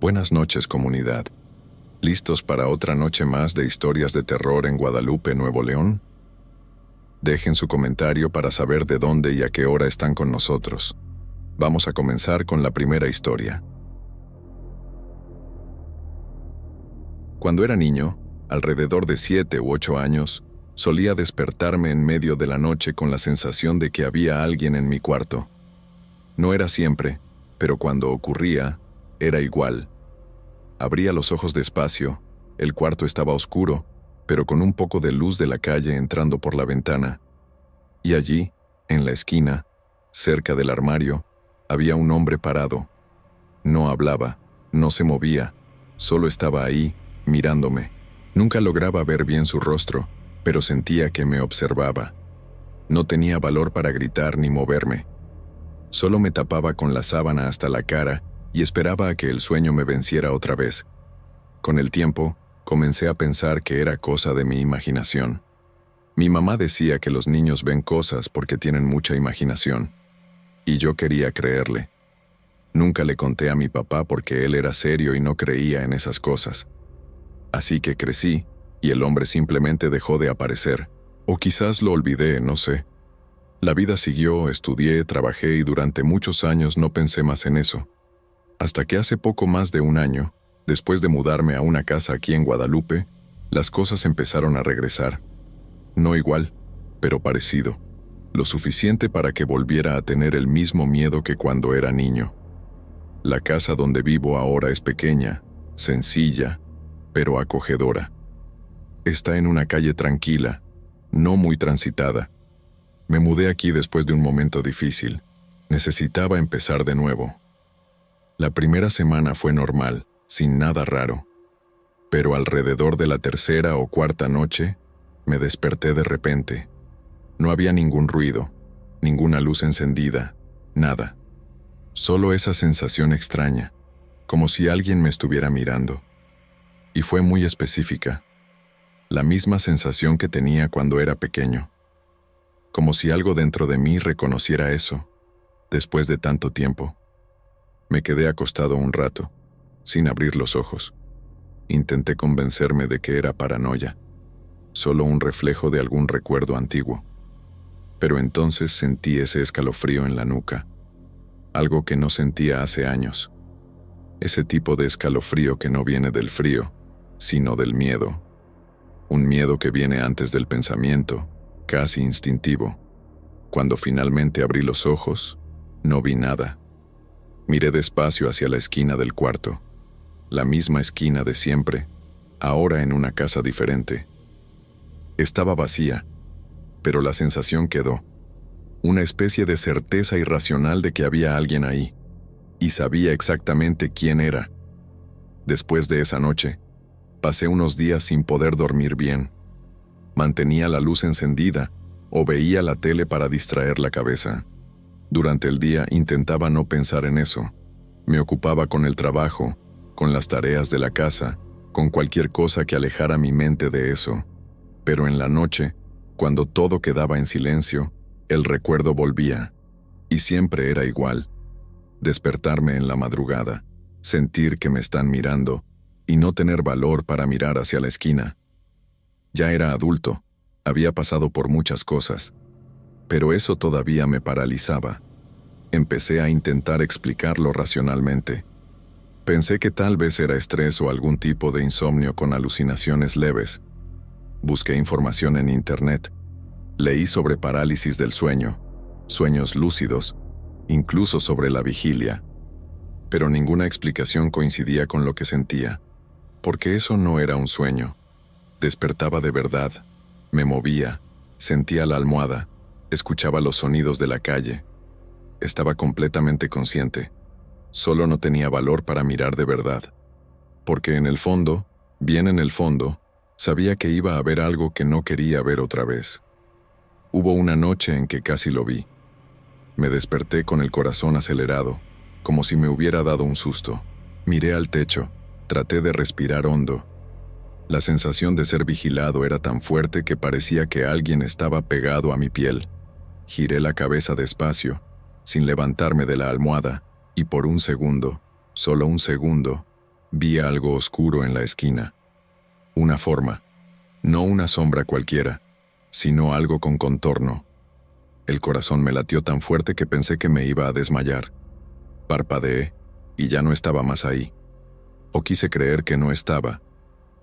Buenas noches, comunidad. ¿Listos para otra noche más de historias de terror en Guadalupe, Nuevo León? Dejen su comentario para saber de dónde y a qué hora están con nosotros. Vamos a comenzar con la primera historia. Cuando era niño, alrededor de 7 u 8 años, solía despertarme en medio de la noche con la sensación de que había alguien en mi cuarto. No era siempre, pero cuando ocurría, era igual. Abría los ojos despacio, el cuarto estaba oscuro, pero con un poco de luz de la calle entrando por la ventana. Y allí, en la esquina, cerca del armario, había un hombre parado. No hablaba, no se movía, solo estaba ahí, mirándome. Nunca lograba ver bien su rostro, pero sentía que me observaba. No tenía valor para gritar ni moverme. Solo me tapaba con la sábana hasta la cara y esperaba a que el sueño me venciera otra vez. Con el tiempo, comencé a pensar que era cosa de mi imaginación. Mi mamá decía que los niños ven cosas porque tienen mucha imaginación, y yo quería creerle. Nunca le conté a mi papá porque él era serio y no creía en esas cosas. Así que crecí, y el hombre simplemente dejó de aparecer, o quizás lo olvidé, no sé. La vida siguió, estudié, trabajé y durante muchos años no pensé más en eso. Hasta que hace poco más de un año, después de mudarme a una casa aquí en Guadalupe, las cosas empezaron a regresar. No igual, pero parecido. Lo suficiente para que volviera a tener el mismo miedo que cuando era niño. La casa donde vivo ahora es pequeña, sencilla, pero acogedora. Está en una calle tranquila, no muy transitada. Me mudé aquí después de un momento difícil. Necesitaba empezar de nuevo. La primera semana fue normal, sin nada raro. Pero alrededor de la tercera o cuarta noche, me desperté de repente. No había ningún ruido, ninguna luz encendida, nada. Solo esa sensación extraña, como si alguien me estuviera mirando. Y fue muy específica. La misma sensación que tenía cuando era pequeño. Como si algo dentro de mí reconociera eso, después de tanto tiempo. Me quedé acostado un rato, sin abrir los ojos. Intenté convencerme de que era paranoia, solo un reflejo de algún recuerdo antiguo. Pero entonces sentí ese escalofrío en la nuca, algo que no sentía hace años. Ese tipo de escalofrío que no viene del frío, sino del miedo. Un miedo que viene antes del pensamiento, casi instintivo. Cuando finalmente abrí los ojos, no vi nada. Miré despacio hacia la esquina del cuarto, la misma esquina de siempre, ahora en una casa diferente. Estaba vacía, pero la sensación quedó, una especie de certeza irracional de que había alguien ahí, y sabía exactamente quién era. Después de esa noche, pasé unos días sin poder dormir bien. Mantenía la luz encendida o veía la tele para distraer la cabeza. Durante el día intentaba no pensar en eso. Me ocupaba con el trabajo, con las tareas de la casa, con cualquier cosa que alejara mi mente de eso. Pero en la noche, cuando todo quedaba en silencio, el recuerdo volvía. Y siempre era igual. Despertarme en la madrugada, sentir que me están mirando, y no tener valor para mirar hacia la esquina. Ya era adulto, había pasado por muchas cosas, pero eso todavía me paralizaba. Empecé a intentar explicarlo racionalmente. Pensé que tal vez era estrés o algún tipo de insomnio con alucinaciones leves. Busqué información en internet. Leí sobre parálisis del sueño, sueños lúcidos, incluso sobre la vigilia. Pero ninguna explicación coincidía con lo que sentía, porque eso no era un sueño. Despertaba de verdad, me movía, sentía la almohada, escuchaba los sonidos de la calle. Estaba completamente consciente. Solo no tenía valor para mirar de verdad. Porque en el fondo, bien en el fondo, sabía que iba a ver algo que no quería ver otra vez. Hubo una noche en que casi lo vi. Me desperté con el corazón acelerado, como si me hubiera dado un susto. Miré al techo, traté de respirar hondo. La sensación de ser vigilado era tan fuerte que parecía que alguien estaba pegado a mi piel. Giré la cabeza despacio, sin levantarme de la almohada, y por un segundo, solo un segundo, Vi algo oscuro en la esquina. Una forma, no una sombra cualquiera, sino algo con contorno. El corazón me latió tan fuerte que pensé que me iba a desmayar. Parpadeé y ya no estaba más ahí. O quise creer que no estaba.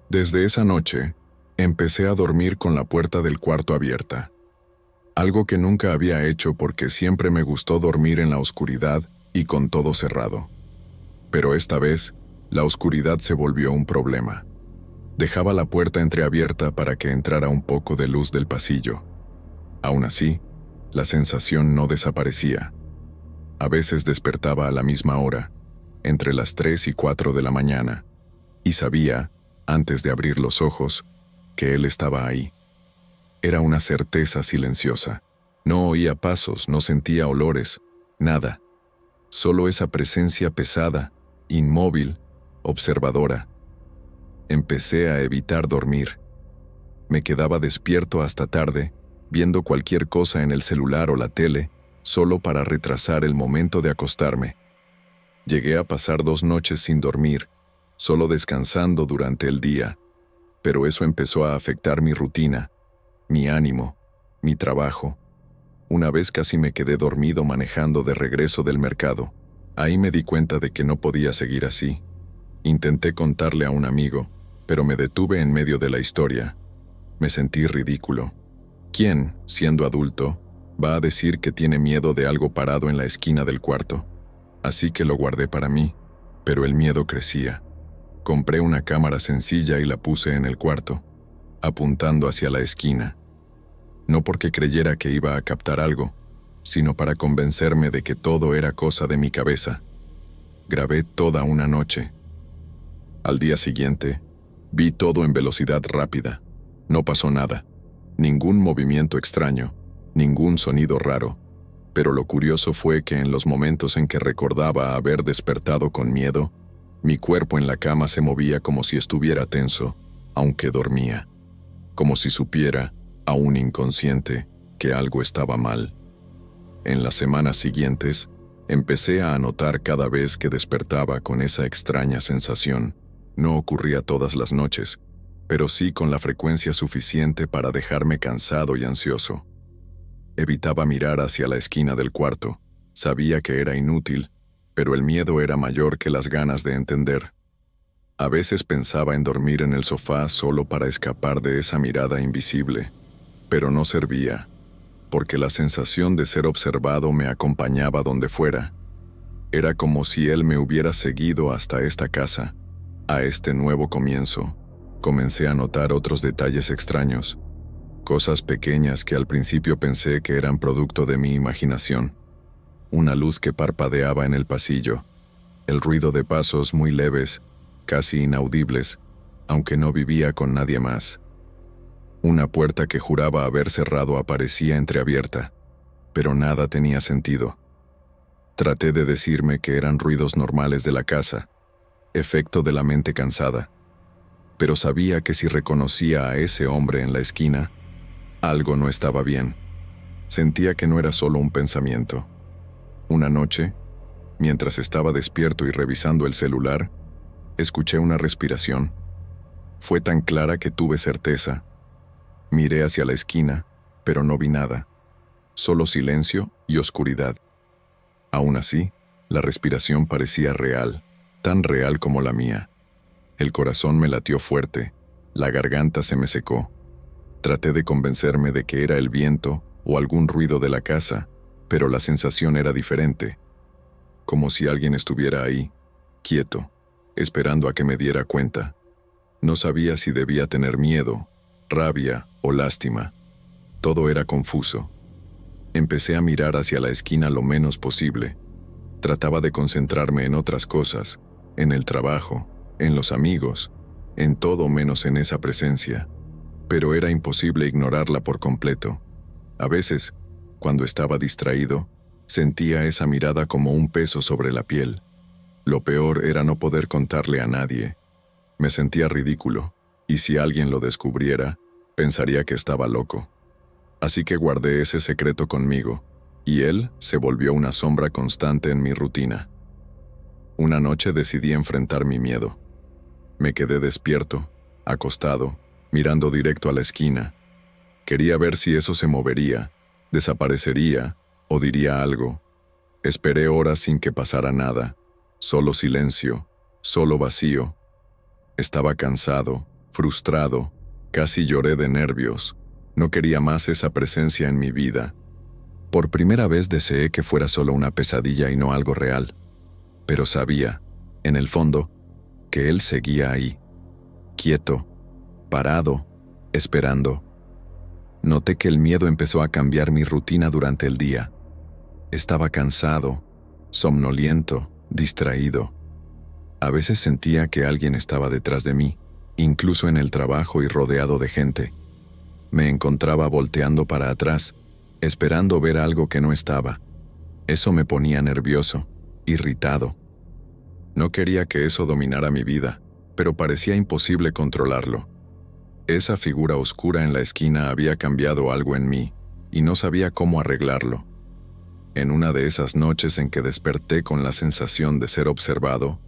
Desde esa noche, empecé a dormir con la puerta del cuarto abierta. Algo que nunca había hecho porque siempre me gustó dormir en la oscuridad y con todo cerrado. Pero esta vez, la oscuridad se volvió un problema. Dejaba la puerta entreabierta para que entrara un poco de luz del pasillo. Aún así, la sensación no desaparecía. A veces despertaba a la misma hora, entre las 3 y 4 de la mañana, y sabía, antes de abrir los ojos, que él estaba ahí. Era una certeza silenciosa. No oía pasos, no sentía olores, nada. Solo esa presencia pesada, inmóvil, observadora. Empecé a evitar dormir. Me quedaba despierto hasta tarde, viendo cualquier cosa en el celular o la tele, solo para retrasar el momento de acostarme. Llegué a pasar 2 noches sin dormir, solo descansando durante el día, pero eso empezó a afectar mi rutina, mi ánimo, mi trabajo. Una vez casi me quedé dormido manejando de regreso del mercado. Ahí me di cuenta de que no podía seguir así. Intenté contarle a un amigo, pero me detuve en medio de la historia. Me sentí ridículo. ¿Quién, siendo adulto, va a decir que tiene miedo de algo parado en la esquina del cuarto? Así que lo guardé para mí, pero el miedo crecía. Compré una cámara sencilla y la puse en el cuarto, apuntando hacia la esquina. No porque creyera que iba a captar algo, sino para convencerme de que todo era cosa de mi cabeza. Grabé toda una noche. Al día siguiente, vi todo en velocidad rápida. No pasó nada. Ningún movimiento extraño, ningún sonido raro. Pero lo curioso fue que en los momentos en que recordaba haber despertado con miedo, mi cuerpo en la cama se movía como si estuviera tenso, aunque dormía. Como si supiera, aún inconsciente, que algo estaba mal. En las semanas siguientes, empecé a anotar cada vez que despertaba con esa extraña sensación. No ocurría todas las noches, pero sí con la frecuencia suficiente para dejarme cansado y ansioso. Evitaba mirar hacia la esquina del cuarto. Sabía que era inútil, pero el miedo era mayor que las ganas de entender. A veces pensaba en dormir en el sofá solo para escapar de esa mirada invisible, pero no servía, porque la sensación de ser observado me acompañaba donde fuera. Era como si él me hubiera seguido hasta esta casa. A este nuevo comienzo, comencé a notar otros detalles extraños, cosas pequeñas que al principio pensé que eran producto de mi imaginación. Una luz que parpadeaba en el pasillo, el ruido de pasos muy leves, casi inaudibles, aunque no vivía con nadie más. Una puerta que juraba haber cerrado aparecía entreabierta, pero nada tenía sentido. Traté de decirme que eran ruidos normales de la casa, efecto de la mente cansada, pero sabía que si reconocía a ese hombre en la esquina, algo no estaba bien. Sentía que no era solo un pensamiento. Una noche, mientras estaba despierto y revisando el celular, escuché una respiración. Fue tan clara que tuve certeza. Miré hacia la esquina, pero no vi nada, solo silencio y oscuridad. Aún así, la respiración parecía real, tan real como la mía. El corazón me latió fuerte, la garganta se me secó. Traté de convencerme de que era el viento o algún ruido de la casa, pero la sensación era diferente, como si alguien estuviera ahí, quieto, esperando a que me diera cuenta. No sabía si debía tener miedo, rabia o lástima. Todo era confuso. Empecé a mirar hacia la esquina lo menos posible. Trataba de concentrarme en otras cosas, en el trabajo, en los amigos, en todo menos en esa presencia. Pero era imposible ignorarla por completo. A veces, cuando estaba distraído, sentía esa mirada como un peso sobre la piel. Lo peor era no poder contarle a nadie. Me sentía ridículo, y si alguien lo descubriera, pensaría que estaba loco. Así que guardé ese secreto conmigo, y él se volvió una sombra constante en mi rutina. Una noche decidí enfrentar mi miedo. Me quedé despierto, acostado, mirando directo a la esquina. Quería ver si eso se movería, desaparecería o diría algo. Esperé horas sin que pasara nada, solo silencio, solo vacío. Estaba cansado, frustrado, casi lloré de nervios. No quería más esa presencia en mi vida. Por primera vez deseé que fuera solo una pesadilla y no algo real. Pero sabía, en el fondo, que él seguía ahí, quieto, parado, esperando. Noté que el miedo empezó a cambiar mi rutina durante el día. Estaba cansado, somnoliento, distraído. A veces sentía que alguien estaba detrás de mí, incluso en el trabajo y rodeado de gente. Me encontraba volteando para atrás, esperando ver algo que no estaba. Eso me ponía nervioso, irritado. No quería que eso dominara mi vida, pero parecía imposible controlarlo. Esa figura oscura en la esquina había cambiado algo en mí, y no sabía cómo arreglarlo. En una de esas noches en que desperté con la sensación de ser observado,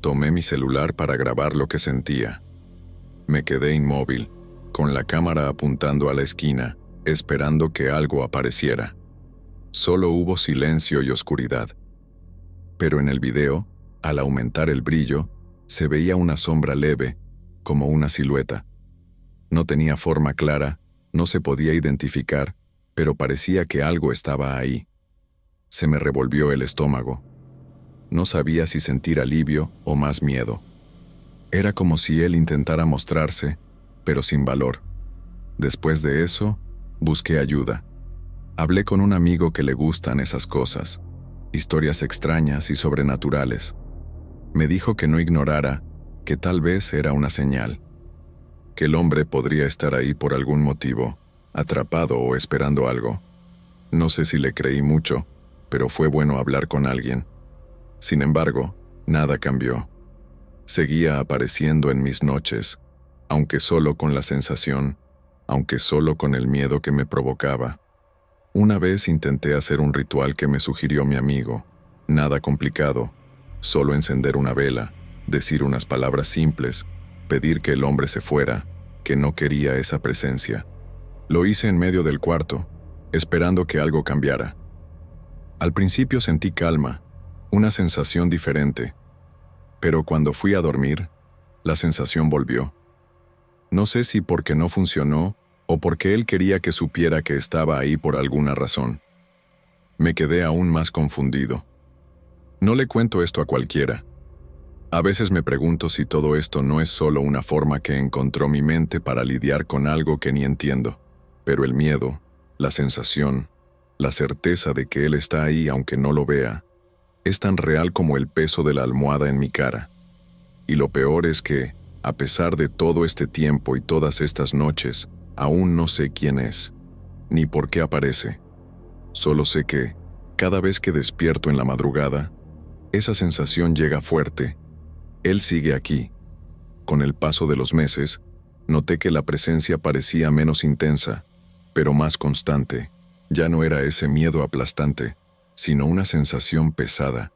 tomé mi celular para grabar lo que sentía. Me quedé inmóvil, con la cámara apuntando a la esquina, esperando que algo apareciera. Solo hubo silencio y oscuridad. Pero en el video, al aumentar el brillo, se veía una sombra leve, como una silueta. No tenía forma clara, no se podía identificar, pero parecía que algo estaba ahí. Se me revolvió el estómago. No sabía si sentir alivio o más miedo. Era como si él intentara mostrarse, pero sin valor. Después de eso, busqué ayuda. Hablé con un amigo que le gustan esas cosas, historias extrañas y sobrenaturales. Me dijo que no ignorara, que tal vez era una señal, que el hombre podría estar ahí por algún motivo, atrapado o esperando algo. No sé si le creí mucho, pero fue bueno hablar con alguien. Sin embargo, nada cambió. Seguía apareciendo en mis noches, aunque solo con la sensación, aunque solo con el miedo que me provocaba. Una vez intenté hacer un ritual que me sugirió mi amigo. Nada complicado, solo encender una vela, decir unas palabras simples, pedir que el hombre se fuera, que no quería esa presencia. Lo hice en medio del cuarto, esperando que algo cambiara. Al principio sentí calma, una sensación diferente, pero cuando fui a dormir, la sensación volvió. No sé si porque no funcionó o porque él quería que supiera que estaba ahí por alguna razón. Me quedé aún más confundido. No le cuento esto a cualquiera. A veces me pregunto si todo esto no es solo una forma que encontró mi mente para lidiar con algo que ni entiendo. Pero el miedo, la sensación, la certeza de que él está ahí aunque no lo vea, es tan real como el peso de la almohada en mi cara. Y lo peor es que, a pesar de todo este tiempo y todas estas noches, aún no sé quién es, ni por qué aparece. Solo sé que, cada vez que despierto en la madrugada, esa sensación llega fuerte. Él sigue aquí. Con el paso de los meses, noté que la presencia parecía menos intensa, pero más constante. Ya no era ese miedo aplastante, sino una sensación pesada,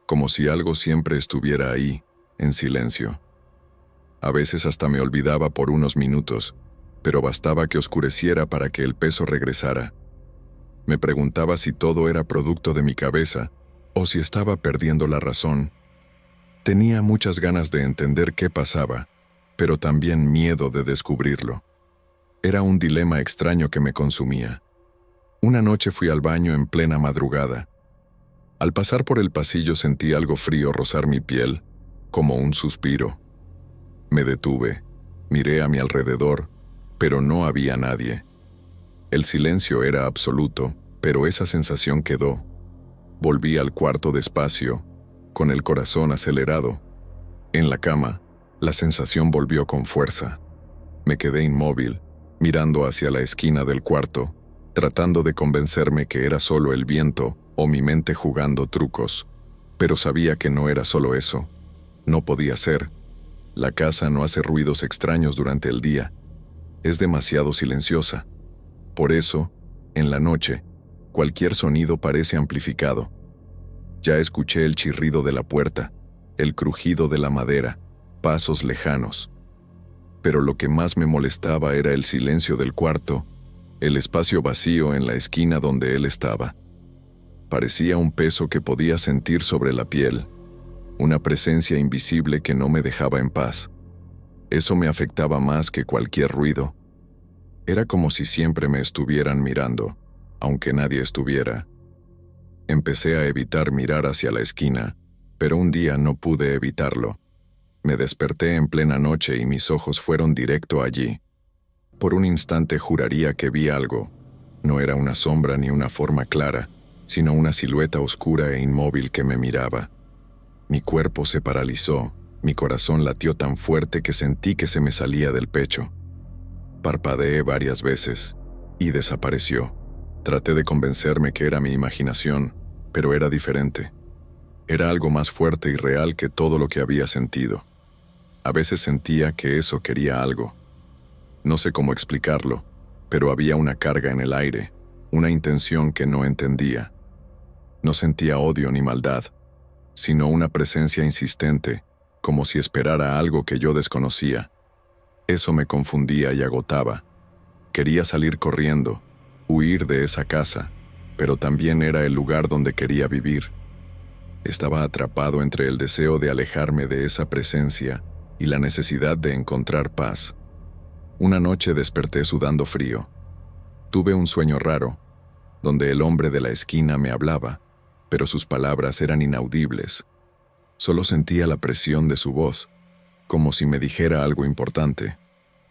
como si algo siempre estuviera ahí, en silencio. A veces hasta me olvidaba por unos minutos, pero bastaba que oscureciera para que el peso regresara. Me preguntaba si todo era producto de mi cabeza o si estaba perdiendo la razón. Tenía muchas ganas de entender qué pasaba, pero también miedo de descubrirlo. Era un dilema extraño que me consumía. Una noche fui al baño en plena madrugada. Al pasar por el pasillo sentí algo frío rozar mi piel, como un suspiro. Me detuve, miré a mi alrededor, pero no había nadie. El silencio era absoluto, pero esa sensación quedó. Volví al cuarto despacio, con el corazón acelerado. En la cama, la sensación volvió con fuerza. Me quedé inmóvil, mirando hacia la esquina del cuarto, tratando de convencerme que era solo el viento o mi mente jugando trucos. Pero sabía que no era solo eso. No podía ser. La casa no hace ruidos extraños durante el día. Es demasiado silenciosa. Por eso, en la noche, cualquier sonido parece amplificado. Ya escuché el chirrido de la puerta, el crujido de la madera, pasos lejanos. Pero lo que más me molestaba era el silencio del cuarto, el espacio vacío en la esquina donde él estaba. Parecía un peso que podía sentir sobre la piel, una presencia invisible que no me dejaba en paz. Eso me afectaba más que cualquier ruido. Era como si siempre me estuvieran mirando, aunque nadie estuviera. Empecé a evitar mirar hacia la esquina, pero un día no pude evitarlo. Me desperté en plena noche y mis ojos fueron directo allí. Por un instante juraría que vi algo. No era una sombra ni una forma clara, sino una silueta oscura e inmóvil que me miraba. Mi cuerpo se paralizó, mi corazón latió tan fuerte que sentí que se me salía del pecho. Parpadeé varias veces y desapareció. Traté de convencerme que era mi imaginación, pero era diferente. Era algo más fuerte y real que todo lo que había sentido. A veces sentía que eso quería algo. No sé cómo explicarlo, pero había una carga en el aire, una intención que no entendía. No sentía odio ni maldad, sino una presencia insistente, como si esperara algo que yo desconocía. Eso me confundía y agotaba. Quería salir corriendo, huir de esa casa, pero también era el lugar donde quería vivir. Estaba atrapado entre el deseo de alejarme de esa presencia y la necesidad de encontrar paz. Una noche desperté sudando frío. Tuve un sueño raro, donde el hombre de la esquina me hablaba, pero sus palabras eran inaudibles. Solo sentía la presión de su voz, como si me dijera algo importante.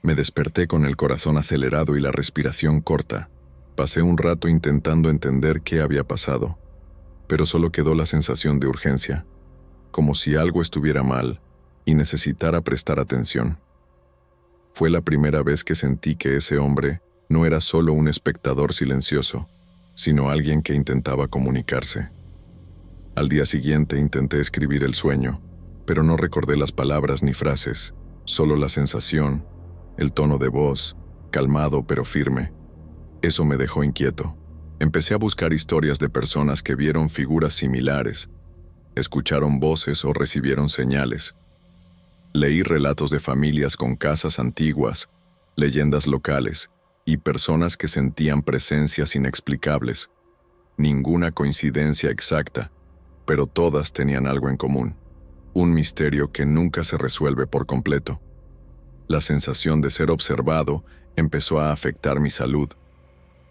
Me desperté con el corazón acelerado y la respiración corta. Pasé un rato intentando entender qué había pasado, pero solo quedó la sensación de urgencia, como si algo estuviera mal y necesitara prestar atención. Fue la primera vez que sentí que ese hombre no era solo un espectador silencioso, sino alguien que intentaba comunicarse. Al día siguiente intenté escribir el sueño, pero no recordé las palabras ni frases, solo la sensación, el tono de voz, calmado pero firme. Eso me dejó inquieto. Empecé a buscar historias de personas que vieron figuras similares, escucharon voces o recibieron señales. Leí relatos de familias con casas antiguas, leyendas locales y personas que sentían presencias inexplicables. Ninguna coincidencia exacta, pero todas tenían algo en común. Un misterio que nunca se resuelve por completo. La sensación de ser observado empezó a afectar mi salud.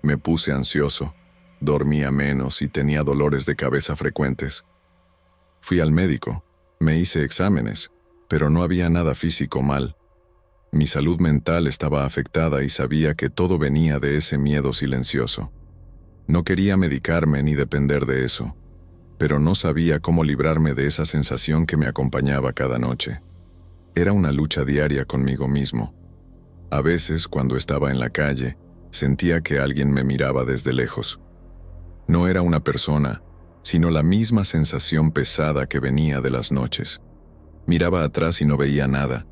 Me puse ansioso, dormía menos y tenía dolores de cabeza frecuentes. Fui al médico, me hice exámenes, pero no había nada físico mal. Mi salud mental estaba afectada y sabía que todo venía de ese miedo silencioso. No quería medicarme ni depender de eso, pero no sabía cómo librarme de esa sensación que me acompañaba cada noche. Era una lucha diaria conmigo mismo. A veces, cuando estaba en la calle, sentía que alguien me miraba desde lejos. No era una persona, sino la misma sensación pesada que venía de las noches. Miraba atrás y no veía nada.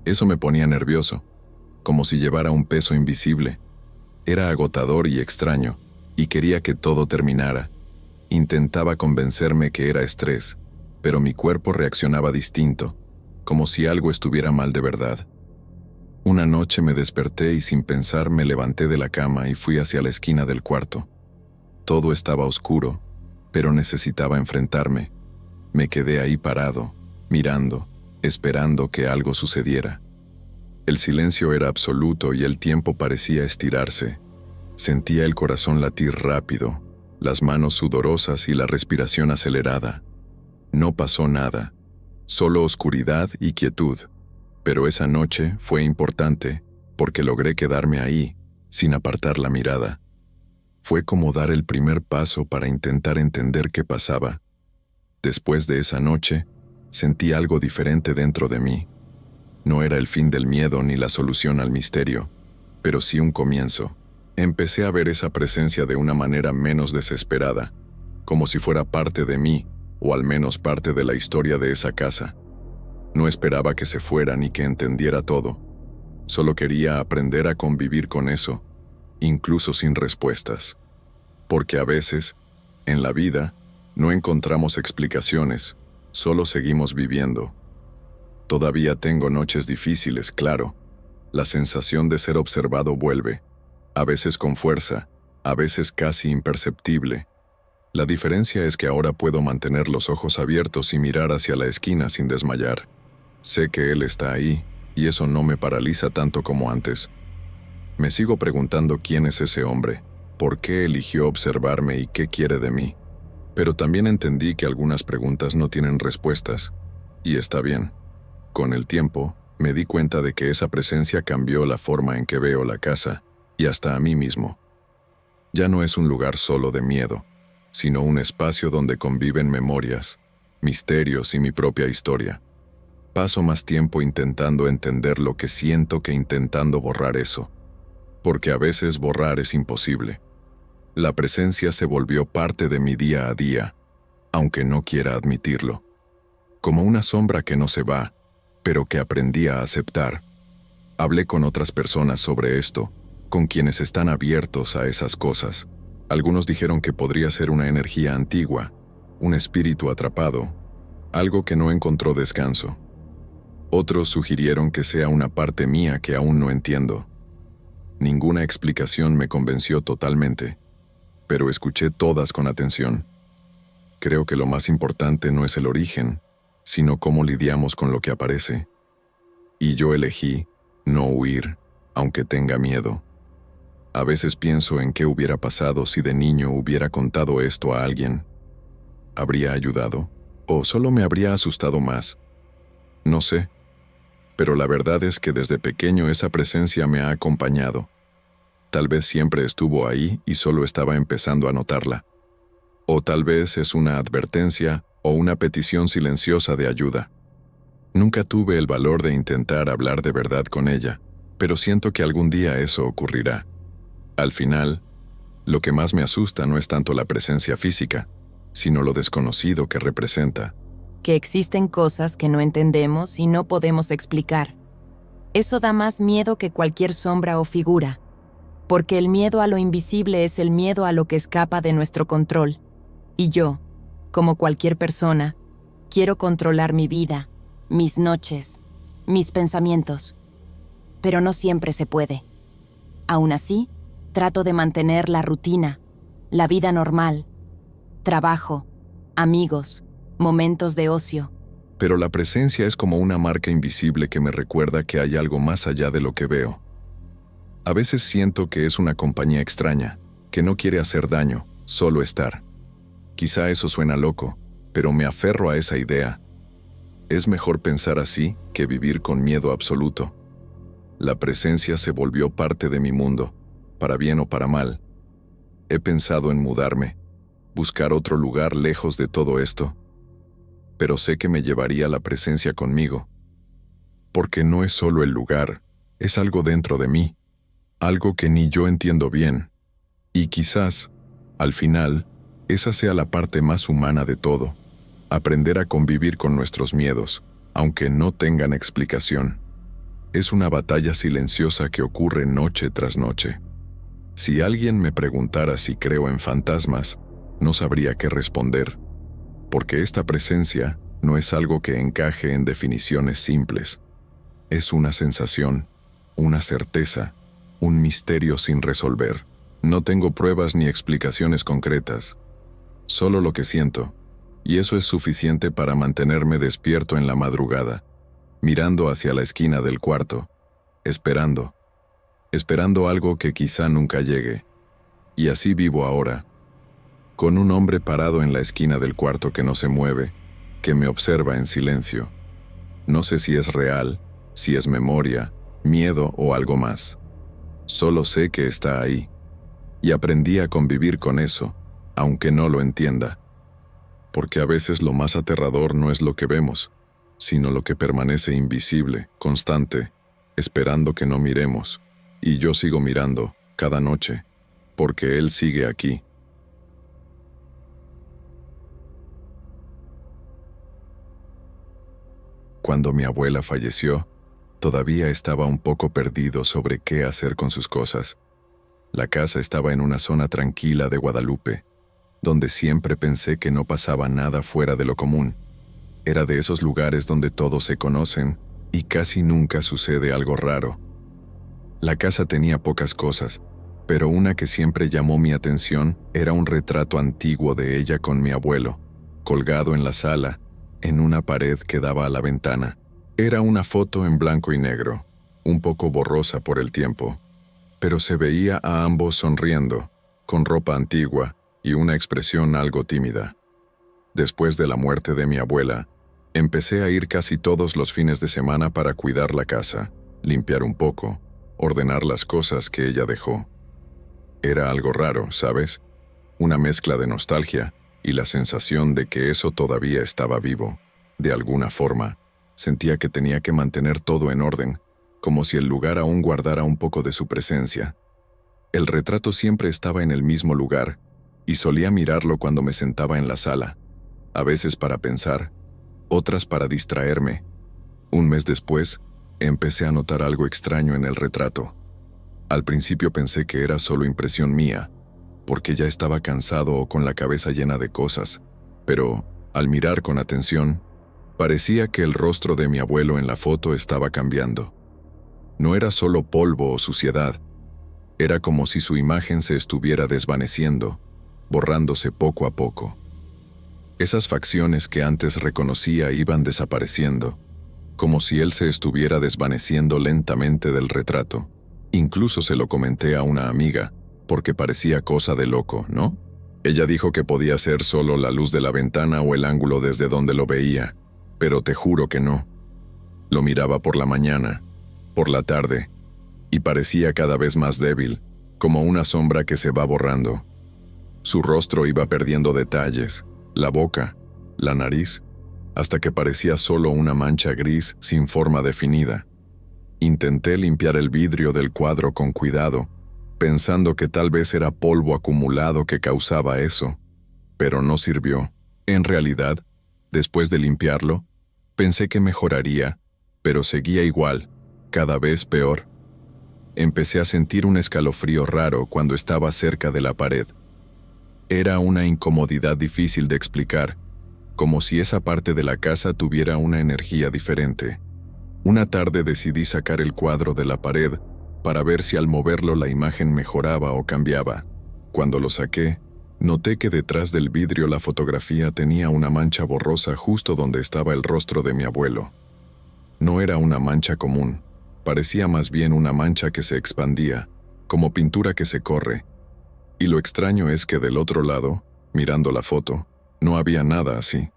Eso me ponía nervioso, como si llevara un peso invisible. Era agotador y extraño, y quería que todo terminara. Intentaba convencerme que era estrés, pero mi cuerpo reaccionaba distinto, como si algo estuviera mal de verdad. Una noche me desperté y sin pensar me levanté de la cama y fui hacia la esquina del cuarto. Todo estaba oscuro, pero necesitaba enfrentarme. Me quedé ahí parado, mirando, esperando que algo sucediera. El silencio era absoluto y el tiempo parecía estirarse. Sentía el corazón latir rápido, las manos sudorosas y la respiración acelerada. No pasó nada, solo oscuridad y quietud. Pero esa noche fue importante porque logré quedarme ahí, sin apartar la mirada. Fue como dar el primer paso para intentar entender qué pasaba. Después de esa noche, sentí algo diferente dentro de mí. No era el fin del miedo ni la solución al misterio, pero sí un comienzo. Empecé a ver esa presencia de una manera menos desesperada, como si fuera parte de mí, o al menos parte de la historia de esa casa. No esperaba que se fuera ni que entendiera todo. Solo quería aprender a convivir con eso, incluso sin respuestas. Porque a veces, en la vida, no encontramos explicaciones, solo seguimos viviendo. Todavía tengo noches difíciles, claro. La sensación de ser observado vuelve, a veces con fuerza, a veces casi imperceptible. La diferencia es que ahora puedo mantener los ojos abiertos y mirar hacia la esquina sin desmayar. Sé que él está ahí, y eso no me paraliza tanto como antes. Me sigo preguntando quién es ese hombre, por qué eligió observarme y qué quiere de mí. Pero también entendí que algunas preguntas no tienen respuestas, y está bien. Con el tiempo, me di cuenta de que esa presencia cambió la forma en que veo la casa, y hasta a mí mismo. Ya no es un lugar solo de miedo, sino un espacio donde conviven memorias, misterios y mi propia historia. Paso más tiempo intentando entender lo que siento que intentando borrar eso, porque a veces borrar es imposible. La presencia se volvió parte de mi día a día, aunque no quiera admitirlo. Como una sombra que no se va, pero que aprendí a aceptar. Hablé con otras personas sobre esto, con quienes están abiertos a esas cosas. Algunos dijeron que podría ser una energía antigua, un espíritu atrapado, algo que no encontró descanso. Otros sugirieron que sea una parte mía que aún no entiendo. Ninguna explicación me convenció totalmente, pero escuché todas con atención. Creo que lo más importante no es el origen, sino cómo lidiamos con lo que aparece. Y yo elegí no huir, aunque tenga miedo. A veces pienso en qué hubiera pasado si de niño hubiera contado esto a alguien. ¿Habría ayudado? ¿O solo me habría asustado más? No sé. Pero la verdad es que desde pequeño esa presencia me ha acompañado. Tal vez siempre estuvo ahí y solo estaba empezando a notarla. O tal vez es una advertencia o una petición silenciosa de ayuda. Nunca tuve el valor de intentar hablar de verdad con ella, pero siento que algún día eso ocurrirá. Al final, lo que más me asusta no es tanto la presencia física, sino lo desconocido que representa. Que existen cosas que no entendemos y no podemos explicar. Eso da más miedo que cualquier sombra o figura, porque el miedo a lo invisible es el miedo a lo que escapa de nuestro control. Y yo, como cualquier persona, quiero controlar mi vida, mis noches, mis pensamientos. Pero no siempre se puede. Aún así, trato de mantener la rutina, la vida normal, trabajo, amigos, momentos de ocio. Pero la presencia es como una marca invisible que me recuerda que hay algo más allá de lo que veo. A veces siento que es una compañía extraña, que no quiere hacer daño, solo estar. Quizá eso suena loco, pero me aferro a esa idea. Es mejor pensar así que vivir con miedo absoluto. La presencia se volvió parte de mi mundo, para bien o para mal. He pensado en mudarme, buscar otro lugar lejos de todo esto. Pero sé que me llevaría la presencia conmigo. Porque no es solo el lugar, es algo dentro de mí, algo que ni yo entiendo bien. Y quizás, al final, esa sea la parte más humana de todo, aprender a convivir con nuestros miedos, aunque no tengan explicación. Es una batalla silenciosa que ocurre noche tras noche. Si alguien me preguntara si creo en fantasmas, no sabría qué responder, porque esta presencia no es algo que encaje en definiciones simples. Es una sensación, una certeza, un misterio sin resolver. No tengo pruebas ni explicaciones concretas, solo lo que siento, y eso es suficiente para mantenerme despierto en la madrugada, mirando hacia la esquina del cuarto, esperando algo que quizá nunca llegue. Y así vivo ahora, con un hombre parado en la esquina del cuarto que no se mueve, que me observa en silencio. No sé si es real, si es memoria, miedo o algo más. Solo sé que está ahí, y aprendí a convivir con eso, aunque no lo entienda. Porque a veces lo más aterrador no es lo que vemos, sino lo que permanece invisible, constante, esperando que no miremos. Y yo sigo mirando, cada noche, porque él sigue aquí. Cuando mi abuela falleció, todavía estaba un poco perdido sobre qué hacer con sus cosas. La casa estaba en una zona tranquila de Guadalupe, donde siempre pensé que no pasaba nada fuera de lo común. Era de esos lugares donde todos se conocen y casi nunca sucede algo raro. La casa tenía pocas cosas, pero una que siempre llamó mi atención era un retrato antiguo de ella con mi abuelo, colgado en la sala, en una pared que daba a la ventana. Era una foto en blanco y negro, un poco borrosa por el tiempo, pero se veía a ambos sonriendo, con ropa antigua y una expresión algo tímida. Después de la muerte de mi abuela, empecé a ir casi todos los fines de semana para cuidar la casa, limpiar un poco, ordenar las cosas que ella dejó. Era algo raro, ¿sabes? Una mezcla de nostalgia y la sensación de que eso todavía estaba vivo. De alguna forma, sentía que tenía que mantener todo en orden, como si el lugar aún guardara un poco de su presencia. El retrato siempre estaba en el mismo lugar, y solía mirarlo cuando me sentaba en la sala, a veces para pensar, otras para distraerme. Un mes después, empecé a notar algo extraño en el retrato. Al principio pensé que era solo impresión mía, porque ya estaba cansado o con la cabeza llena de cosas, pero, al mirar con atención, parecía que el rostro de mi abuelo en la foto estaba cambiando. No era solo polvo o suciedad, era como si su imagen se estuviera desvaneciendo, borrándose poco a poco. Esas facciones que antes reconocía iban desapareciendo, como si él se estuviera desvaneciendo lentamente del retrato. Incluso se lo comenté a una amiga, porque parecía cosa de loco, ¿no? Ella dijo que podía ser solo la luz de la ventana o el ángulo desde donde lo veía, pero te juro que no. Lo miraba por la mañana, por la tarde, y parecía cada vez más débil, como una sombra que se va borrando. Su rostro iba perdiendo detalles, la boca, la nariz, hasta que parecía solo una mancha gris sin forma definida. Intenté limpiar el vidrio del cuadro con cuidado, pensando que tal vez era polvo acumulado que causaba eso, pero no sirvió. En realidad, después de limpiarlo, pensé que mejoraría, pero seguía igual, cada vez peor. Empecé a sentir un escalofrío raro cuando estaba cerca de la pared. Era una incomodidad difícil de explicar, como si esa parte de la casa tuviera una energía diferente. Una tarde decidí sacar el cuadro de la pared para ver si al moverlo la imagen mejoraba o cambiaba. Cuando lo saqué, noté que detrás del vidrio la fotografía tenía una mancha borrosa justo donde estaba el rostro de mi abuelo. No era una mancha común, parecía más bien una mancha que se expandía, como pintura que se corre. Y lo extraño es que del otro lado, mirando la foto, no había nada así.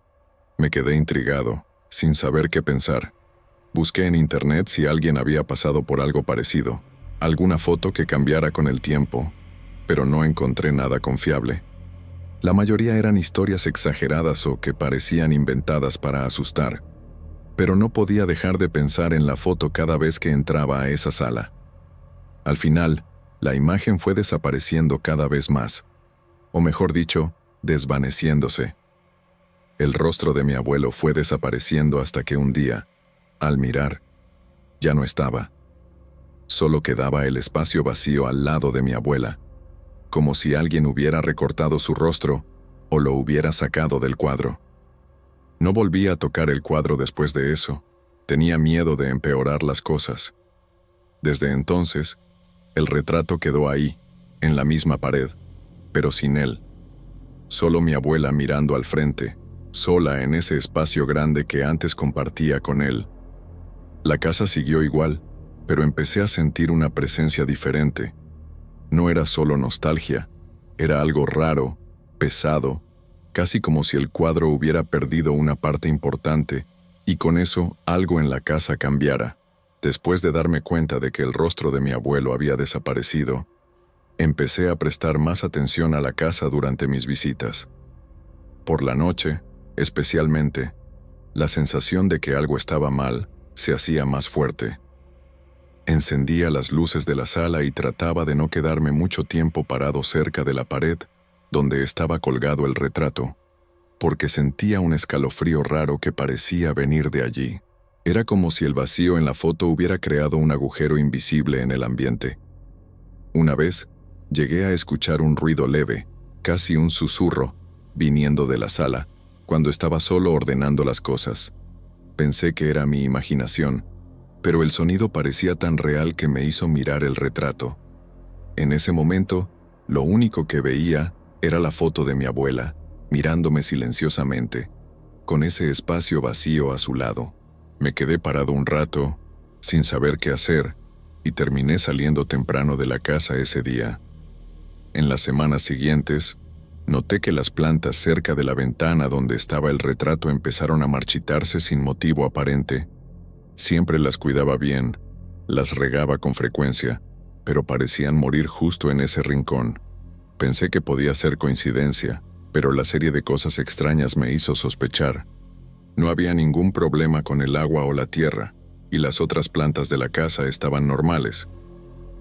Me quedé intrigado, sin saber qué pensar. Busqué en internet si alguien había pasado por algo parecido, alguna foto que cambiara con el tiempo, pero no encontré nada confiable. La mayoría eran historias exageradas o que parecían inventadas para asustar, pero no podía dejar de pensar en la foto cada vez que entraba a esa sala. Al final, la imagen fue desapareciendo cada vez más, o mejor dicho, desvaneciéndose. El rostro de mi abuelo fue desapareciendo hasta que un día, al mirar, ya no estaba. Solo quedaba el espacio vacío al lado de mi abuela, como si alguien hubiera recortado su rostro o lo hubiera sacado del cuadro. No volví a tocar el cuadro después de eso. Tenía miedo de empeorar las cosas. Desde entonces, el retrato quedó ahí, en la misma pared, pero sin él. Solo mi abuela mirando al frente, sola en ese espacio grande que antes compartía con él. La casa siguió igual, pero empecé a sentir una presencia diferente. No era solo nostalgia, era algo raro, pesado, casi como si el cuadro hubiera perdido una parte importante, y con eso algo en la casa cambiara. Después de darme cuenta de que el rostro de mi abuelo había desaparecido, empecé a prestar más atención a la casa durante mis visitas. Por la noche, especialmente, la sensación de que algo estaba mal se hacía más fuerte. Encendía las luces de la sala y trataba de no quedarme mucho tiempo parado cerca de la pared donde estaba colgado el retrato, porque sentía un escalofrío raro que parecía venir de allí. Era como si el vacío en la foto hubiera creado un agujero invisible en el ambiente. Una vez, llegué a escuchar un ruido leve, casi un susurro, viniendo de la sala, cuando estaba solo ordenando las cosas. Pensé que era mi imaginación, pero el sonido parecía tan real que me hizo mirar el retrato. En ese momento, lo único que veía era la foto de mi abuela, mirándome silenciosamente, con ese espacio vacío a su lado. Me quedé parado un rato, sin saber qué hacer, y terminé saliendo temprano de la casa ese día. En las semanas siguientes, noté que las plantas cerca de la ventana donde estaba el retrato empezaron a marchitarse sin motivo aparente. Siempre las cuidaba bien, las regaba con frecuencia, pero parecían morir justo en ese rincón. Pensé que podía ser coincidencia, pero la serie de cosas extrañas me hizo sospechar. No había ningún problema con el agua o la tierra, y las otras plantas de la casa estaban normales.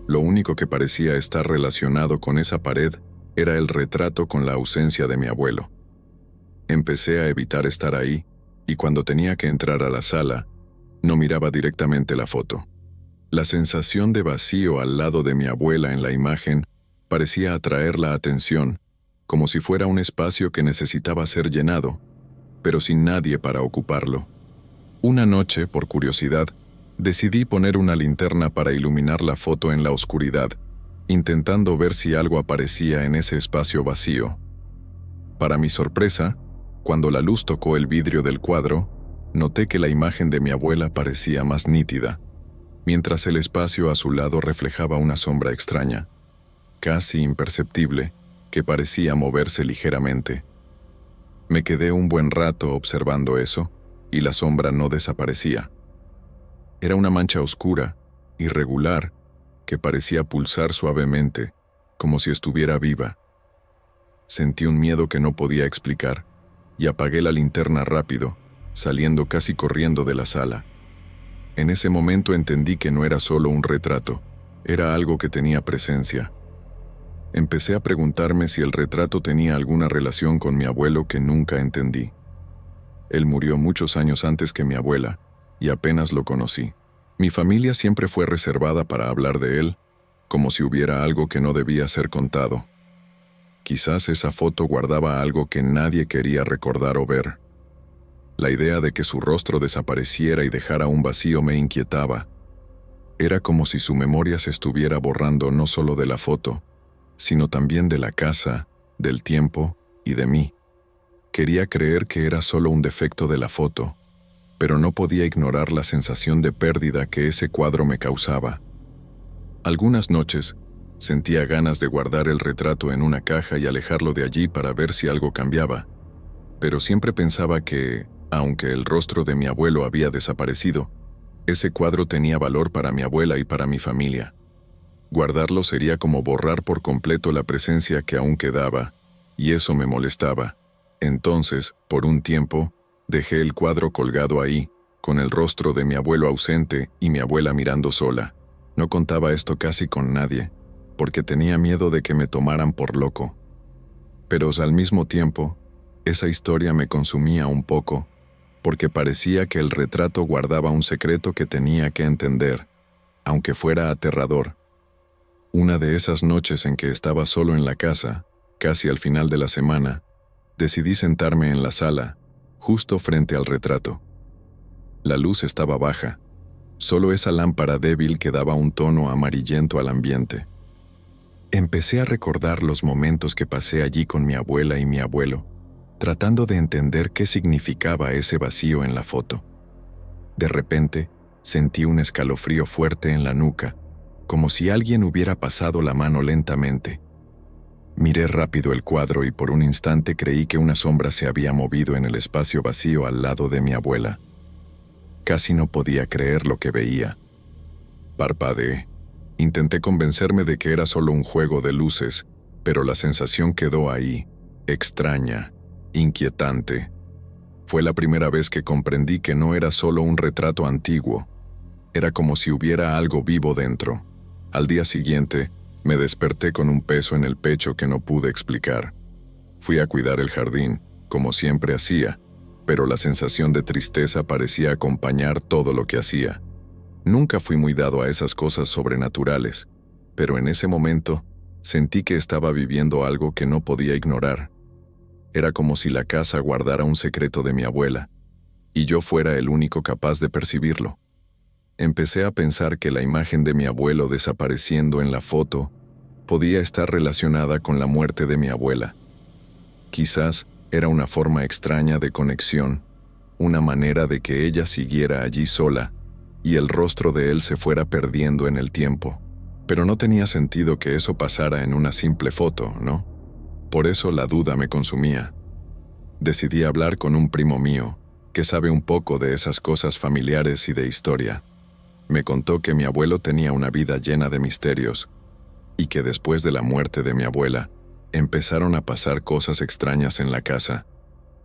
Lo único que parecía estar relacionado con esa pared era el retrato con la ausencia de mi abuelo. Empecé a evitar estar ahí, y cuando tenía que entrar a la sala, no miraba directamente la foto. La sensación de vacío al lado de mi abuela en la imagen parecía atraer la atención, como si fuera un espacio que necesitaba ser llenado, pero sin nadie para ocuparlo. Una noche, por curiosidad, decidí poner una linterna para iluminar la foto en la oscuridad, intentando ver si algo aparecía en ese espacio vacío. Para mi sorpresa, cuando la luz tocó el vidrio del cuadro, noté que la imagen de mi abuela parecía más nítida, mientras el espacio a su lado reflejaba una sombra extraña, casi imperceptible, que parecía moverse ligeramente. Me quedé un buen rato observando eso, y la sombra no desaparecía. Era una mancha oscura, irregular, que parecía pulsar suavemente, como si estuviera viva. Sentí un miedo que no podía explicar, y apagué la linterna rápido, saliendo casi corriendo de la sala. En ese momento entendí que no era solo un retrato, era algo que tenía presencia. Empecé a preguntarme si el retrato tenía alguna relación con mi abuelo que nunca entendí. Él murió muchos años antes que mi abuela, y apenas lo conocí. Mi familia siempre fue reservada para hablar de él, como si hubiera algo que no debía ser contado. Quizás esa foto guardaba algo que nadie quería recordar o ver. La idea de que su rostro desapareciera y dejara un vacío me inquietaba. Era como si su memoria se estuviera borrando no solo de la foto, sino también de la casa, del tiempo y de mí. Quería creer que era solo un defecto de la foto, pero no podía ignorar la sensación de pérdida que ese cuadro me causaba. Algunas noches, sentía ganas de guardar el retrato en una caja y alejarlo de allí para ver si algo cambiaba, pero siempre pensaba que, aunque el rostro de mi abuelo había desaparecido, ese cuadro tenía valor para mi abuela y para mi familia. Guardarlo sería como borrar por completo la presencia que aún quedaba, y eso me molestaba. Entonces, por un tiempo, dejé el cuadro colgado ahí, con el rostro de mi abuelo ausente y mi abuela mirando sola. No contaba esto casi con nadie, porque tenía miedo de que me tomaran por loco. Pero al mismo tiempo, esa historia me consumía un poco, porque parecía que el retrato guardaba un secreto que tenía que entender, aunque fuera aterrador. Una de esas noches en que estaba solo en la casa, casi al final de la semana, decidí sentarme en la sala, justo frente al retrato. La luz estaba baja, solo esa lámpara débil que daba un tono amarillento al ambiente. Empecé a recordar los momentos que pasé allí con mi abuela y mi abuelo, tratando de entender qué significaba ese vacío en la foto. De repente, sentí un escalofrío fuerte en la nuca, como si alguien hubiera pasado la mano lentamente. Miré rápido el cuadro y por un instante creí que una sombra se había movido en el espacio vacío al lado de mi abuela. Casi no podía creer lo que veía. Parpadeé. Intenté convencerme de que era solo un juego de luces, pero la sensación quedó ahí, extraña, inquietante. Fue la primera vez que comprendí que no era solo un retrato antiguo. Era como si hubiera algo vivo dentro. Al día siguiente, me desperté con un peso en el pecho que no pude explicar. Fui a cuidar el jardín, como siempre hacía, pero la sensación de tristeza parecía acompañar todo lo que hacía. Nunca fui muy dado a esas cosas sobrenaturales, pero en ese momento sentí que estaba viviendo algo que no podía ignorar. Era como si la casa guardara un secreto de mi abuela, y yo fuera el único capaz de percibirlo. Empecé a pensar que la imagen de mi abuelo desapareciendo en la foto podía estar relacionada con la muerte de mi abuela. Quizás era una forma extraña de conexión, una manera de que ella siguiera allí sola y el rostro de él se fuera perdiendo en el tiempo. Pero no tenía sentido que eso pasara en una simple foto, ¿no? Por eso la duda me consumía. Decidí hablar con un primo mío, que sabe un poco de esas cosas familiares y de historia. Me contó que mi abuelo tenía una vida llena de misterios, y que después de la muerte de mi abuela, empezaron a pasar cosas extrañas en la casa.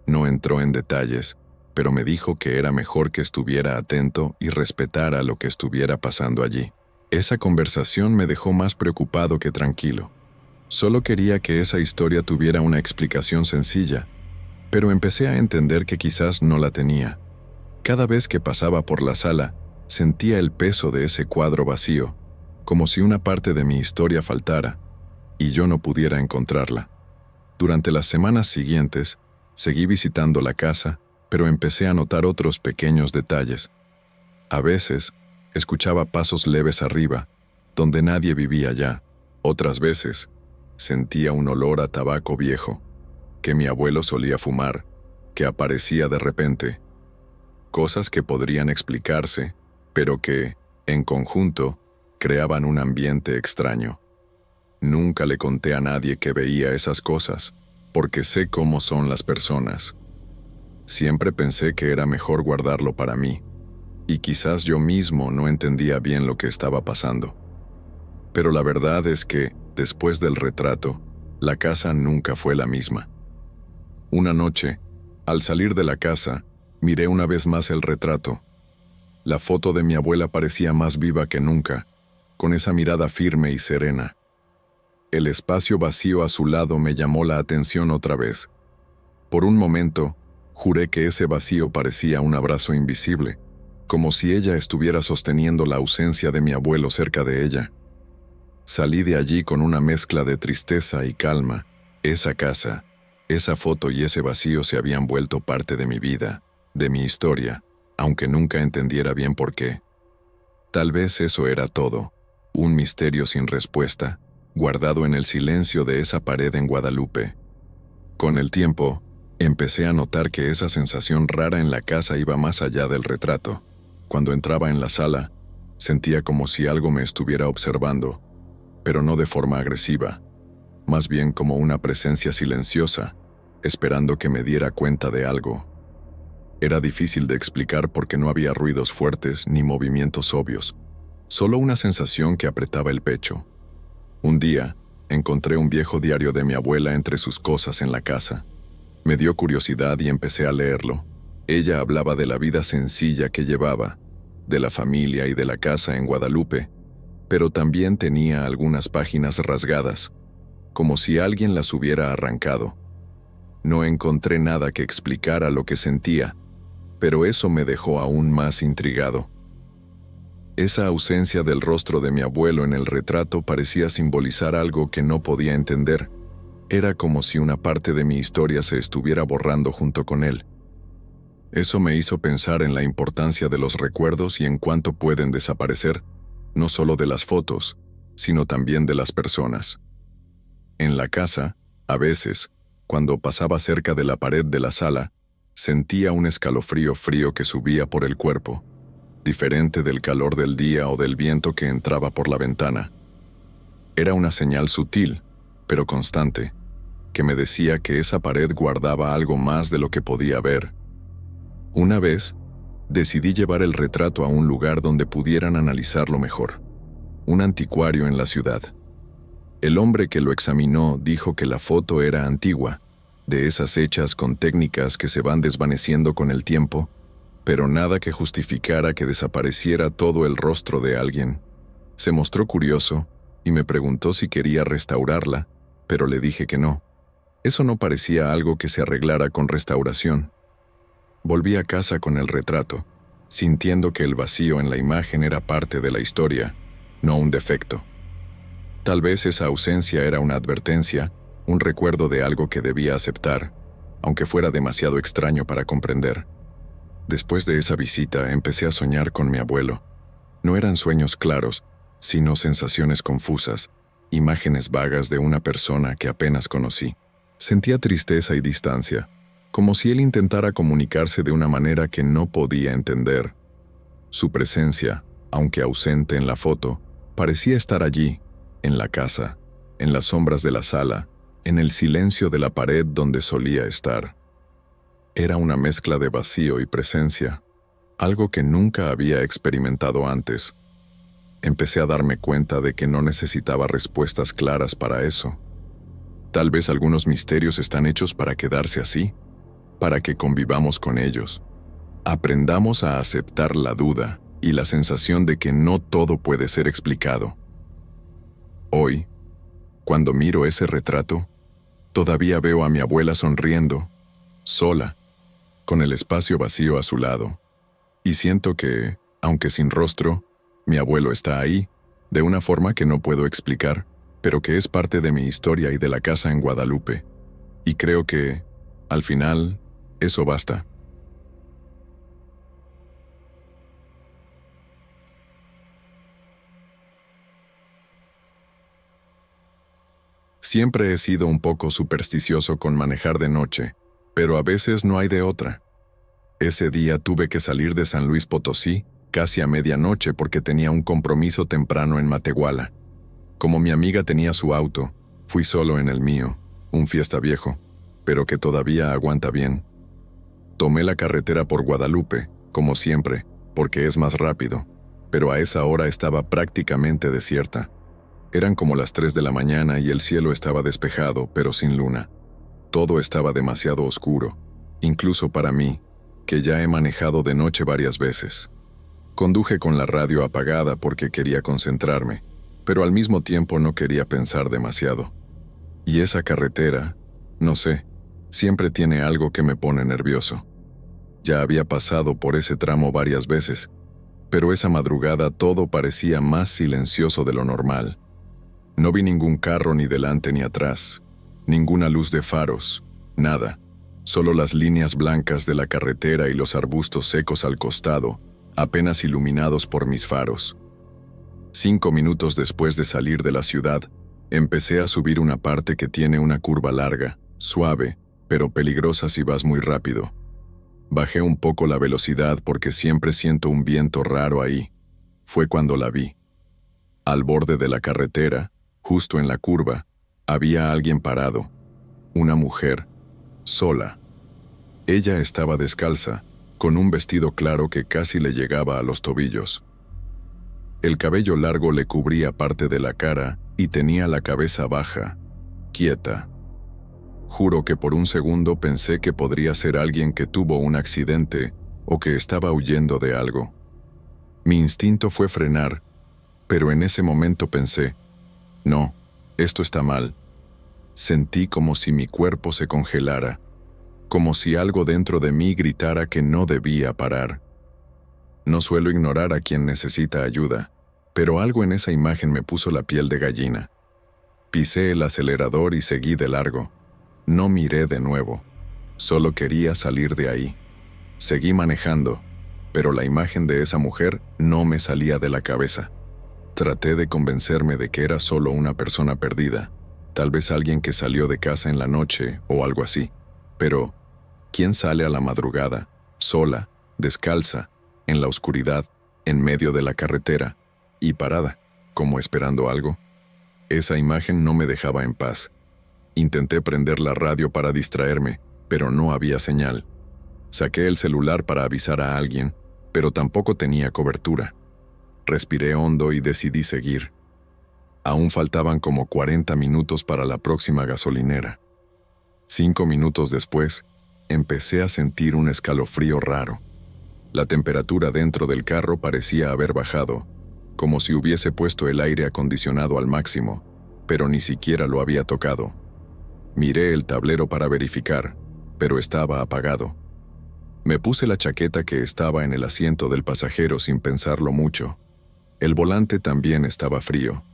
No entró en detalles, pero me dijo que era mejor que estuviera atento y respetara lo que estuviera pasando allí. Esa conversación me dejó más preocupado que tranquilo. Solo quería que esa historia tuviera una explicación sencilla, pero empecé a entender que quizás no la tenía. Cada vez que pasaba por la sala, sentía el peso de ese cuadro vacío, como si una parte de mi historia faltara, y yo no pudiera encontrarla. Durante las semanas siguientes, seguí visitando la casa, pero empecé a notar otros pequeños detalles. A veces, escuchaba pasos leves arriba, donde nadie vivía ya. Otras veces, sentía un olor a tabaco viejo, que mi abuelo solía fumar, que aparecía de repente. Cosas que podrían explicarse, pero que, en conjunto, creaban un ambiente extraño. Nunca le conté a nadie que veía esas cosas, porque sé cómo son las personas. Siempre pensé que era mejor guardarlo para mí, y quizás yo mismo no entendía bien lo que estaba pasando. Pero la verdad es que, después del retrato, la casa nunca fue la misma. Una noche, al salir de la casa, miré una vez más el retrato. La foto de mi abuela parecía más viva que nunca, con esa mirada firme y serena. El espacio vacío a su lado me llamó la atención otra vez. Por un momento, juré que ese vacío parecía un abrazo invisible, como si ella estuviera sosteniendo la ausencia de mi abuelo cerca de ella. Salí de allí con una mezcla de tristeza y calma. Esa casa, esa foto y ese vacío se habían vuelto parte de mi vida, de mi historia, aunque nunca entendiera bien por qué. Tal vez eso era todo, un misterio sin respuesta, guardado en el silencio de esa pared en Guadalupe. Con el tiempo, empecé a notar que esa sensación rara en la casa iba más allá del retrato. Cuando entraba en la sala, sentía como si algo me estuviera observando, pero no de forma agresiva, más bien como una presencia silenciosa, esperando que me diera cuenta de algo. Era difícil de explicar porque no había ruidos fuertes ni movimientos obvios, solo una sensación que apretaba el pecho. Un día, encontré un viejo diario de mi abuela entre sus cosas en la casa. Me dio curiosidad y empecé a leerlo. Ella hablaba de la vida sencilla que llevaba, de la familia y de la casa en Guadalupe, pero también tenía algunas páginas rasgadas, como si alguien las hubiera arrancado. No encontré nada que explicara lo que sentía, pero eso me dejó aún más intrigado. Esa ausencia del rostro de mi abuelo en el retrato parecía simbolizar algo que no podía entender. Era como si una parte de mi historia se estuviera borrando junto con él. Eso me hizo pensar en la importancia de los recuerdos y en cuánto pueden desaparecer, no solo de las fotos, sino también de las personas. En la casa, a veces, cuando pasaba cerca de la pared de la sala, sentía un escalofrío frío que subía por el cuerpo, diferente del calor del día o del viento que entraba por la ventana. Era una señal sutil, pero constante, que me decía que esa pared guardaba algo más de lo que podía ver. Una vez, decidí llevar el retrato a un lugar donde pudieran analizarlo mejor, un anticuario en la ciudad. El hombre que lo examinó dijo que la foto era antigua, de esas hechas con técnicas que se van desvaneciendo con el tiempo, pero nada que justificara que desapareciera todo el rostro de alguien. Se mostró curioso y me preguntó si quería restaurarla, pero le dije que no. Eso no parecía algo que se arreglara con restauración. Volví a casa con el retrato, sintiendo que el vacío en la imagen era parte de la historia, no un defecto. Tal vez esa ausencia era una advertencia, un recuerdo de algo que debía aceptar, aunque fuera demasiado extraño para comprender. Después de esa visita empecé a soñar con mi abuelo. No eran sueños claros, sino sensaciones confusas, imágenes vagas de una persona que apenas conocí. Sentía tristeza y distancia, como si él intentara comunicarse de una manera que no podía entender. Su presencia, aunque ausente en la foto, parecía estar allí, en la casa, en las sombras de la sala, en el silencio de la pared donde solía estar. Era una mezcla de vacío y presencia, algo que nunca había experimentado antes. Empecé a darme cuenta de que no necesitaba respuestas claras para eso. Tal vez algunos misterios están hechos para quedarse así, para que convivamos con ellos. Aprendamos a aceptar la duda y la sensación de que no todo puede ser explicado. Hoy, cuando miro ese retrato, todavía veo a mi abuela sonriendo, sola, con el espacio vacío a su lado, y siento que, aunque sin rostro, mi abuelo está ahí, de una forma que no puedo explicar, pero que es parte de mi historia y de la casa en Guadalupe. Y creo que, al final, eso basta. Siempre he sido un poco supersticioso con manejar de noche, pero a veces no hay de otra. Ese día tuve que salir de San Luis Potosí casi a medianoche porque tenía un compromiso temprano en Matehuala. Como mi amiga tenía su auto, fui solo en el mío, un Fiesta viejo, pero que todavía aguanta bien. Tomé la carretera por Guadalupe, como siempre, porque es más rápido, pero a esa hora estaba prácticamente desierta. Eran como las 3 de la mañana y el cielo estaba despejado, pero sin luna. Todo estaba demasiado oscuro, incluso para mí, que ya he manejado de noche varias veces. Conduje con la radio apagada porque quería concentrarme, pero al mismo tiempo no quería pensar demasiado. Y esa carretera, no sé, siempre tiene algo que me pone nervioso. Ya había pasado por ese tramo varias veces, pero esa madrugada todo parecía más silencioso de lo normal. No vi ningún carro ni delante ni atrás, ninguna luz de faros, nada, solo las líneas blancas de la carretera y los arbustos secos al costado, apenas iluminados por mis faros. 5 minutos después de salir de la ciudad, empecé a subir una parte que tiene una curva larga, suave, pero peligrosa si vas muy rápido. Bajé un poco la velocidad porque siempre siento un viento raro ahí. Fue cuando la vi. Al borde de la carretera, justo en la curva, había alguien parado, una mujer, sola. Ella estaba descalza, con un vestido claro que casi le llegaba a los tobillos. El cabello largo le cubría parte de la cara y tenía la cabeza baja, quieta. Juro que por un segundo pensé que podría ser alguien que tuvo un accidente o que estaba huyendo de algo. Mi instinto fue frenar, pero en ese momento pensé, no, esto está mal. Sentí como si mi cuerpo se congelara, como si algo dentro de mí gritara que no debía parar. No suelo ignorar a quien necesita ayuda, pero algo en esa imagen me puso la piel de gallina. Pisé el acelerador y seguí de largo. No miré de nuevo. Solo quería salir de ahí. Seguí manejando, pero la imagen de esa mujer no me salía de la cabeza. Traté de convencerme de que era solo una persona perdida, tal vez alguien que salió de casa en la noche o algo así. Pero, ¿quién sale a la madrugada, sola, descalza, en la oscuridad, en medio de la carretera, y parada, como esperando algo? Esa imagen no me dejaba en paz. Intenté prender la radio para distraerme, pero no había señal. Saqué el celular para avisar a alguien, pero tampoco tenía cobertura. Respiré hondo y decidí seguir. Aún faltaban como 40 minutos para la próxima gasolinera. 5 minutos después, empecé a sentir un escalofrío raro. La temperatura dentro del carro parecía haber bajado, como si hubiese puesto el aire acondicionado al máximo, pero ni siquiera lo había tocado. Miré el tablero para verificar, pero estaba apagado. Me puse la chaqueta que estaba en el asiento del pasajero sin pensarlo mucho. El volante también estaba frío.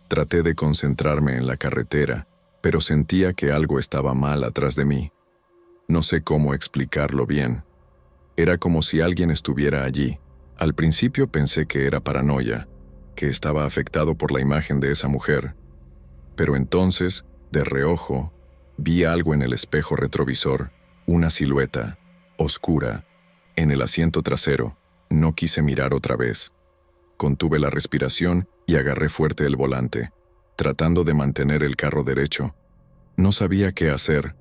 Traté de concentrarme en la carretera, pero sentía que algo estaba mal atrás de mí. No sé cómo explicarlo bien. Era como si alguien estuviera allí. Al principio pensé que era paranoia, que estaba afectado por la imagen de esa mujer. Pero entonces, de reojo, vi algo en el espejo retrovisor, una silueta, oscura, en el asiento trasero. No quise mirar otra vez. Contuve la respiración y agarré fuerte el volante, tratando de mantener el carro derecho. No sabía qué hacer.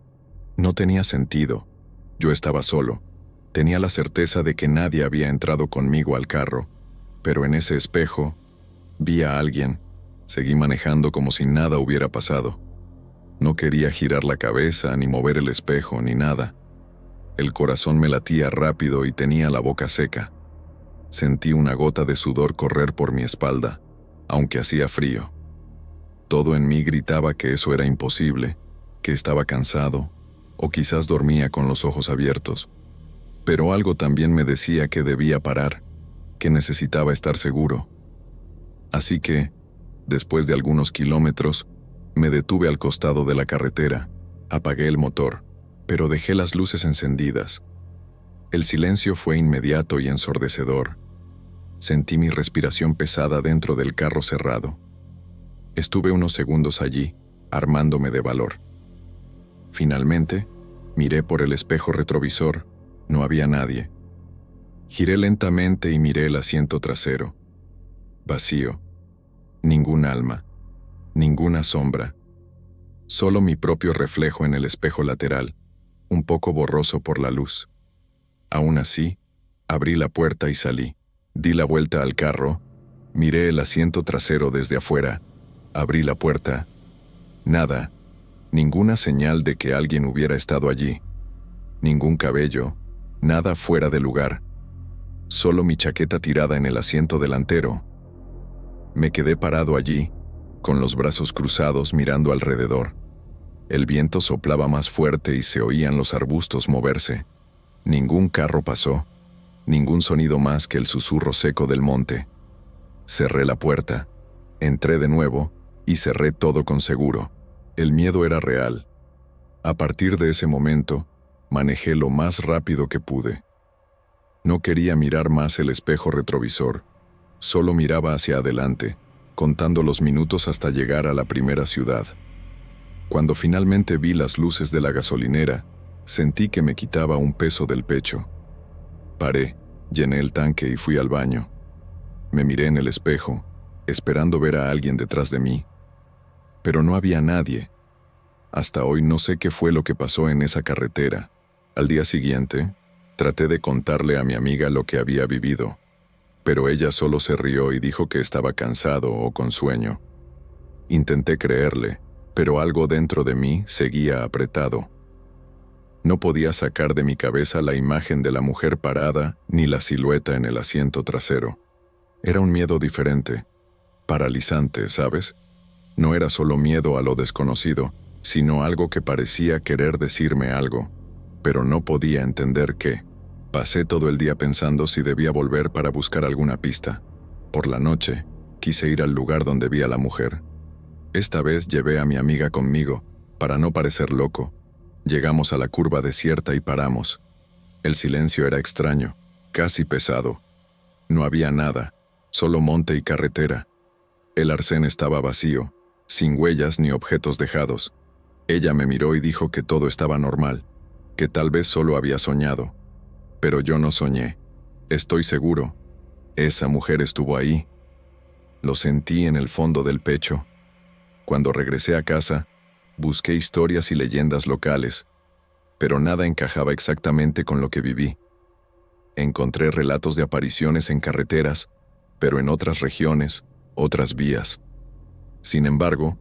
No tenía sentido. Yo estaba solo. Tenía la certeza de que nadie había entrado conmigo al carro, pero en ese espejo vi a alguien. Seguí manejando como si nada hubiera pasado. No quería girar la cabeza, ni mover el espejo, ni nada. El corazón me latía rápido y tenía la boca seca. Sentí una gota de sudor correr por mi espalda, aunque hacía frío. Todo en mí gritaba que eso era imposible, que estaba cansado, o quizás dormía con los ojos abiertos. Pero algo también me decía que debía parar, que necesitaba estar seguro. Así que, después de algunos kilómetros, me detuve al costado de la carretera, apagué el motor, pero dejé las luces encendidas. El silencio fue inmediato y ensordecedor. Sentí mi respiración pesada dentro del carro cerrado. Estuve unos segundos allí, armándome de valor. Finalmente, miré por el espejo retrovisor. No había nadie. Giré lentamente y miré el asiento trasero. Vacío. Ningún alma. Ninguna sombra. Solo mi propio reflejo en el espejo lateral, un poco borroso por la luz. Aún así, abrí la puerta y salí. Di la vuelta al carro, miré el asiento trasero desde afuera, abrí la puerta. Nada, ninguna señal de que alguien hubiera estado allí. Ningún cabello, nada fuera de lugar. Solo mi chaqueta tirada en el asiento delantero. Me quedé parado allí, con los brazos cruzados mirando alrededor. El viento soplaba más fuerte y se oían los arbustos moverse. Ningún carro pasó, ningún sonido más que el susurro seco del monte. Cerré la puerta, entré de nuevo y cerré todo con seguro. El miedo era real. A partir de ese momento, manejé lo más rápido que pude. No quería mirar más el espejo retrovisor, solo miraba hacia adelante, contando los minutos hasta llegar a la primera ciudad. Cuando finalmente vi las luces de la gasolinera, sentí que me quitaba un peso del pecho. Paré, llené el tanque y fui al baño. Me miré en el espejo, esperando ver a alguien detrás de mí. Pero no había nadie. Hasta hoy no sé qué fue lo que pasó en esa carretera. Al día siguiente, traté de contarle a mi amiga lo que había vivido, pero ella solo se rió y dijo que estaba cansado o con sueño. Intenté creerle, pero algo dentro de mí seguía apretado. No podía sacar de mi cabeza la imagen de la mujer parada ni la silueta en el asiento trasero. Era un miedo diferente, paralizante, ¿sabes? No era solo miedo a lo desconocido, sino algo que parecía querer decirme algo, pero no podía entender qué. Pasé todo el día pensando si debía volver para buscar alguna pista. Por la noche, quise ir al lugar donde vi a la mujer. Esta vez llevé a mi amiga conmigo, para no parecer loco. Llegamos a la curva desierta y paramos. El silencio era extraño, casi pesado. No había nada, solo monte y carretera. El arcén estaba vacío, sin huellas ni objetos dejados. Ella me miró y dijo que todo estaba normal, que tal vez solo había soñado. Pero yo no soñé. Estoy seguro. Esa mujer estuvo ahí. Lo sentí en el fondo del pecho. Cuando regresé a casa, busqué historias y leyendas locales, pero nada encajaba exactamente con lo que viví. Encontré relatos de apariciones en carreteras, pero en otras regiones, otras vías. Sin embargo,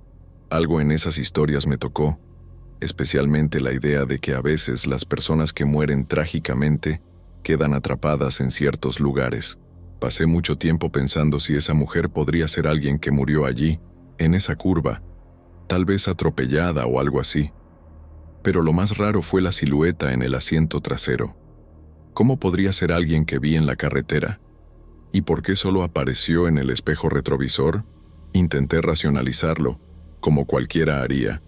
algo en esas historias me tocó, especialmente la idea de que a veces las personas que mueren trágicamente quedan atrapadas en ciertos lugares. Pasé mucho tiempo pensando si esa mujer podría ser alguien que murió allí, en esa curva, tal vez atropellada o algo así. Pero lo más raro fue la silueta en el asiento trasero. ¿Cómo podría ser alguien que vi en la carretera? ¿Y por qué solo apareció en el espejo retrovisor? Intenté racionalizarlo, como cualquiera haría,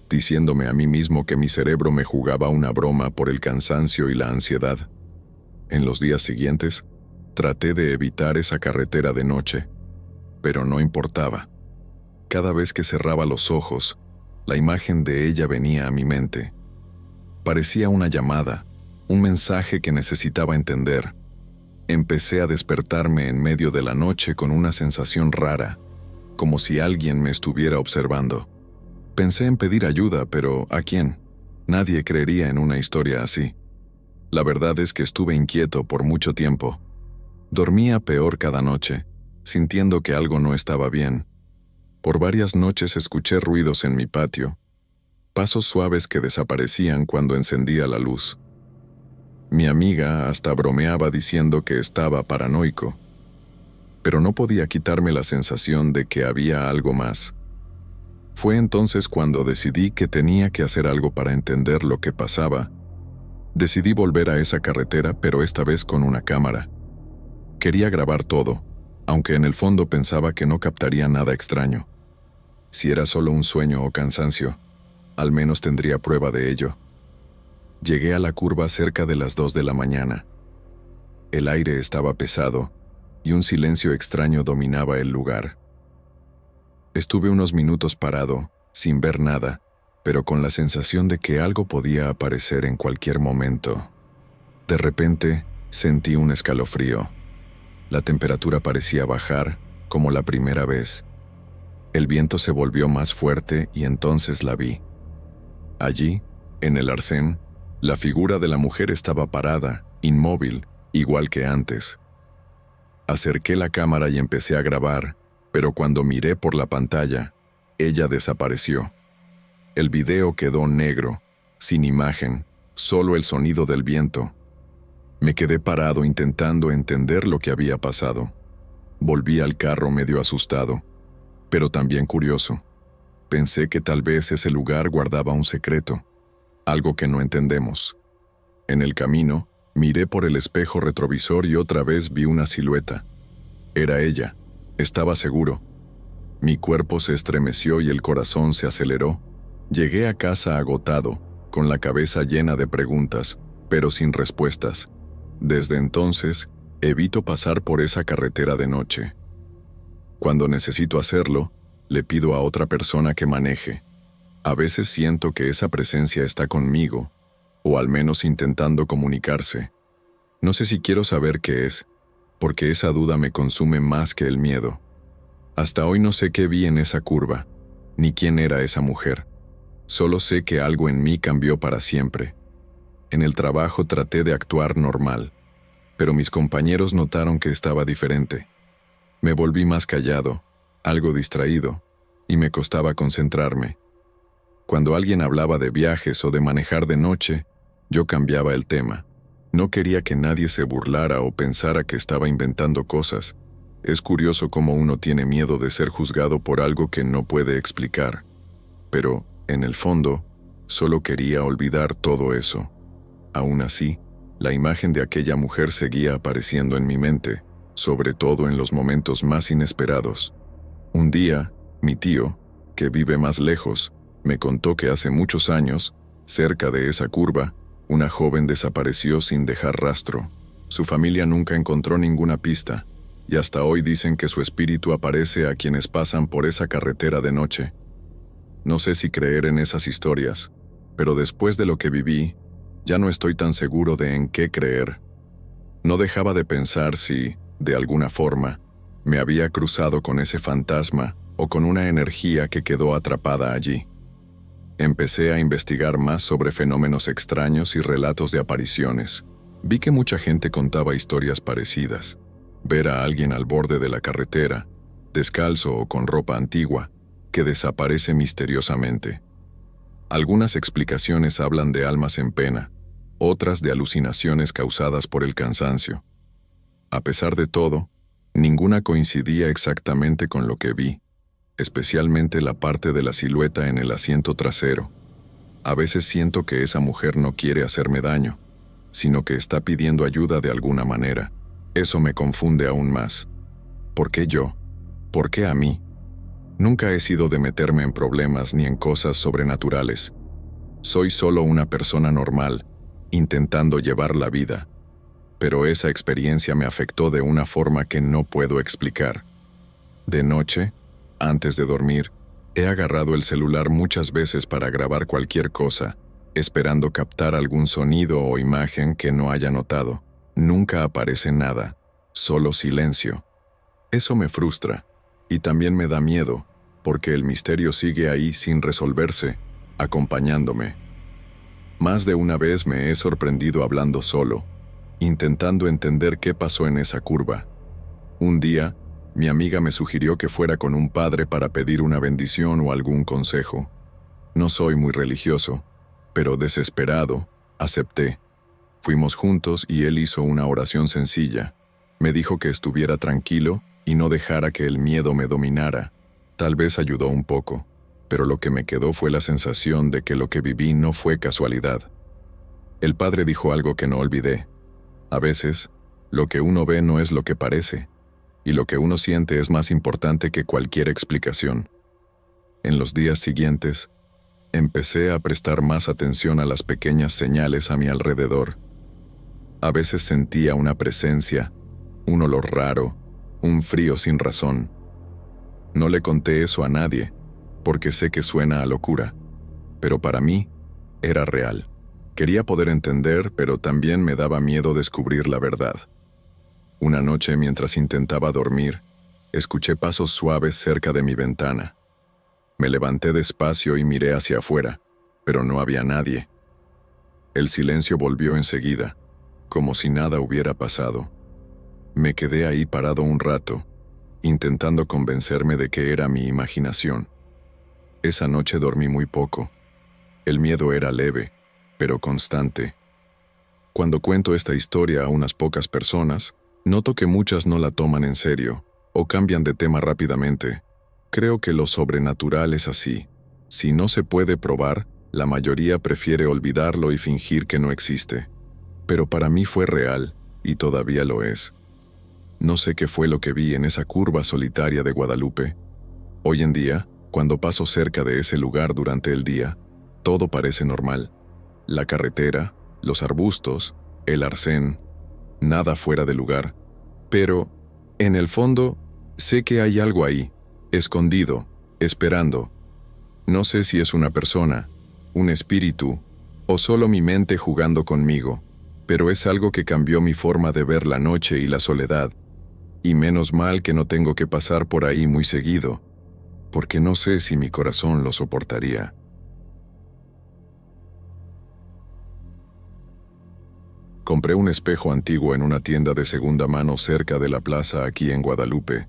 diciéndome a mí mismo que mi cerebro me jugaba una broma por el cansancio y la ansiedad. En los días siguientes, traté de evitar esa carretera de noche, pero no importaba. Cada vez que cerraba los ojos, la imagen de ella venía a mi mente. Parecía una llamada, un mensaje que necesitaba entender. Empecé a despertarme en medio de la noche con una sensación rara, como si alguien me estuviera observando. Pensé en pedir ayuda, pero ¿a quién? Nadie creería en una historia así. La verdad es que estuve inquieto por mucho tiempo. Dormía peor cada noche, sintiendo que algo no estaba bien. Por varias noches escuché ruidos en mi patio, pasos suaves que desaparecían cuando encendía la luz. Mi amiga hasta bromeaba diciendo que estaba paranoico, pero no podía quitarme la sensación de que había algo más. Fue entonces cuando decidí que tenía que hacer algo para entender lo que pasaba. Decidí volver a esa carretera, pero esta vez con una cámara. Quería grabar todo, aunque en el fondo pensaba que no captaría nada extraño. Si era solo un sueño o cansancio, al menos tendría prueba de ello. Llegué a la curva cerca de las 2 de la mañana. El aire estaba pesado y un silencio extraño dominaba el lugar. Estuve unos minutos parado, sin ver nada, pero con la sensación de que algo podía aparecer en cualquier momento. De repente, sentí un escalofrío. La temperatura parecía bajar, como la primera vez. El viento se volvió más fuerte y entonces la vi. Allí, en el arcén, la figura de la mujer estaba parada, inmóvil, igual que antes. Acerqué la cámara y empecé a grabar, pero cuando miré por la pantalla, ella desapareció. El video quedó negro, sin imagen, solo el sonido del viento. Me quedé parado intentando entender lo que había pasado. Volví al carro medio asustado, pero también curioso. Pensé que tal vez ese lugar guardaba un secreto, algo que no entendemos. En el camino, miré por el espejo retrovisor y otra vez vi una silueta. Era ella, estaba seguro. Mi cuerpo se estremeció y el corazón se aceleró. Llegué a casa agotado, con la cabeza llena de preguntas, pero sin respuestas. Desde entonces, evito pasar por esa carretera de noche. Cuando necesito hacerlo, le pido a otra persona que maneje. A veces siento que esa presencia está conmigo, o al menos intentando comunicarse. No sé si quiero saber qué es, porque esa duda me consume más que el miedo. Hasta hoy no sé qué vi en esa curva, ni quién era esa mujer. Solo sé que algo en mí cambió para siempre. En el trabajo traté de actuar normal, pero mis compañeros notaron que estaba diferente. Me volví más callado, algo distraído, y me costaba concentrarme. Cuando alguien hablaba de viajes o de manejar de noche, yo cambiaba el tema. No quería que nadie se burlara o pensara que estaba inventando cosas. Es curioso cómo uno tiene miedo de ser juzgado por algo que no puede explicar. Pero, en el fondo, solo quería olvidar todo eso. Aún así, la imagen de aquella mujer seguía apareciendo en mi mente, sobre todo en los momentos más inesperados. Un día, mi tío, que vive más lejos, me contó que hace muchos años, cerca de esa curva, una joven desapareció sin dejar rastro. Su familia nunca encontró ninguna pista, y hasta hoy dicen que su espíritu aparece a quienes pasan por esa carretera de noche. No sé si creer en esas historias, pero después de lo que viví, ya no estoy tan seguro de en qué creer. No dejaba de pensar si, de alguna forma, me había cruzado con ese fantasma o con una energía que quedó atrapada allí. Empecé a investigar más sobre fenómenos extraños y relatos de apariciones. Vi que mucha gente contaba historias parecidas. Ver a alguien al borde de la carretera, descalzo o con ropa antigua, que desaparece misteriosamente. Algunas explicaciones hablan de almas en pena, otras de alucinaciones causadas por el cansancio. A pesar de todo, ninguna coincidía exactamente con lo que vi, especialmente la parte de la silueta en el asiento trasero. A veces siento que esa mujer no quiere hacerme daño, sino que está pidiendo ayuda de alguna manera. Eso me confunde aún más. ¿Por qué yo? ¿Por qué a mí? Nunca he sido de meterme en problemas ni en cosas sobrenaturales. Soy solo una persona normal, intentando llevar la vida. Pero esa experiencia me afectó de una forma que no puedo explicar. De noche, antes de dormir, he agarrado el celular muchas veces para grabar cualquier cosa, esperando captar algún sonido o imagen que no haya notado. Nunca aparece nada, solo silencio. Eso me frustra, y también me da miedo, porque el misterio sigue ahí sin resolverse, acompañándome. Más de una vez me he sorprendido hablando solo, intentando entender qué pasó en esa curva. Un día, mi amiga me sugirió que fuera con un padre para pedir una bendición o algún consejo. No soy muy religioso, pero desesperado, acepté. Fuimos juntos y él hizo una oración sencilla. Me dijo que estuviera tranquilo y no dejara que el miedo me dominara. Tal vez ayudó un poco, pero lo que me quedó fue la sensación de que lo que viví no fue casualidad. El padre dijo algo que no olvidé. A veces, lo que uno ve no es lo que parece, y lo que uno siente es más importante que cualquier explicación. En los días siguientes, empecé a prestar más atención a las pequeñas señales a mi alrededor. A veces sentía una presencia, un olor raro, un frío sin razón. No le conté eso a nadie, porque sé que suena a locura, pero para mí era real. Quería poder entender, pero también me daba miedo descubrir la verdad. Una noche, mientras intentaba dormir, escuché pasos suaves cerca de mi ventana. Me levanté despacio y miré hacia afuera, pero no había nadie. El silencio volvió enseguida, como si nada hubiera pasado. Me quedé ahí parado un rato, intentando convencerme de que era mi imaginación. Esa noche dormí muy poco. El miedo era leve, pero constante. Cuando cuento esta historia a unas pocas personas, noto que muchas no la toman en serio, o cambian de tema rápidamente. Creo que lo sobrenatural es así. Si no se puede probar, la mayoría prefiere olvidarlo y fingir que no existe. Pero para mí fue real, y todavía lo es. No sé qué fue lo que vi en esa curva solitaria de Guadalupe. Hoy en día, cuando paso cerca de ese lugar durante el día, todo parece normal. La carretera, los arbustos, el arcén, nada fuera de lugar. Pero, en el fondo, sé que hay algo ahí, escondido, esperando. No sé si es una persona, un espíritu, o solo mi mente jugando conmigo, pero es algo que cambió mi forma de ver la noche y la soledad. Y menos mal que no tengo que pasar por ahí muy seguido, porque no sé si mi corazón lo soportaría. Compré un espejo antiguo en una tienda de segunda mano cerca de la plaza aquí en Guadalupe.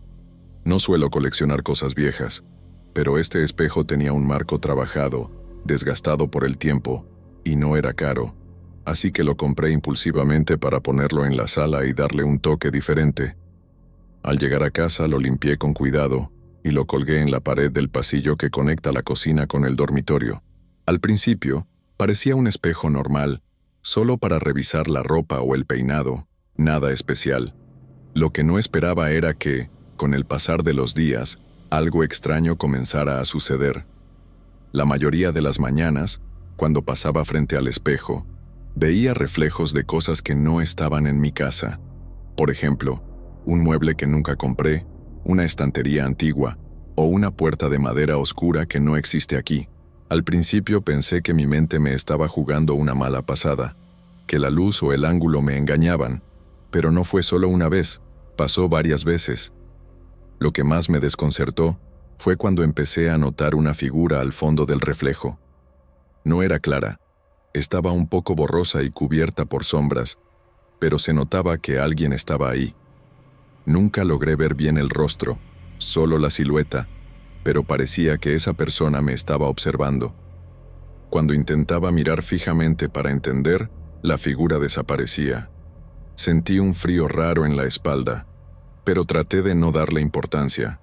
No suelo coleccionar cosas viejas, pero este espejo tenía un marco trabajado, desgastado por el tiempo, y no era caro, así que lo compré impulsivamente para ponerlo en la sala y darle un toque diferente. Al llegar a casa lo limpié con cuidado y lo colgué en la pared del pasillo que conecta la cocina con el dormitorio. Al principio, parecía un espejo normal, solo para revisar la ropa o el peinado, nada especial. Lo que no esperaba era que, con el pasar de los días, algo extraño comenzara a suceder. La mayoría de las mañanas, cuando pasaba frente al espejo, veía reflejos de cosas que no estaban en mi casa. Por ejemplo, un mueble que nunca compré, una estantería antigua, o una puerta de madera oscura que no existe aquí. Al principio pensé que mi mente me estaba jugando una mala pasada, que la luz o el ángulo me engañaban, pero no fue solo una vez, pasó varias veces. Lo que más me desconcertó fue cuando empecé a notar una figura al fondo del reflejo. No era clara, estaba un poco borrosa y cubierta por sombras, pero se notaba que alguien estaba ahí. Nunca logré ver bien el rostro, solo la silueta, pero parecía que esa persona me estaba observando. Cuando intentaba mirar fijamente para entender, la figura desaparecía. Sentí un frío raro en la espalda, pero traté de no darle importancia.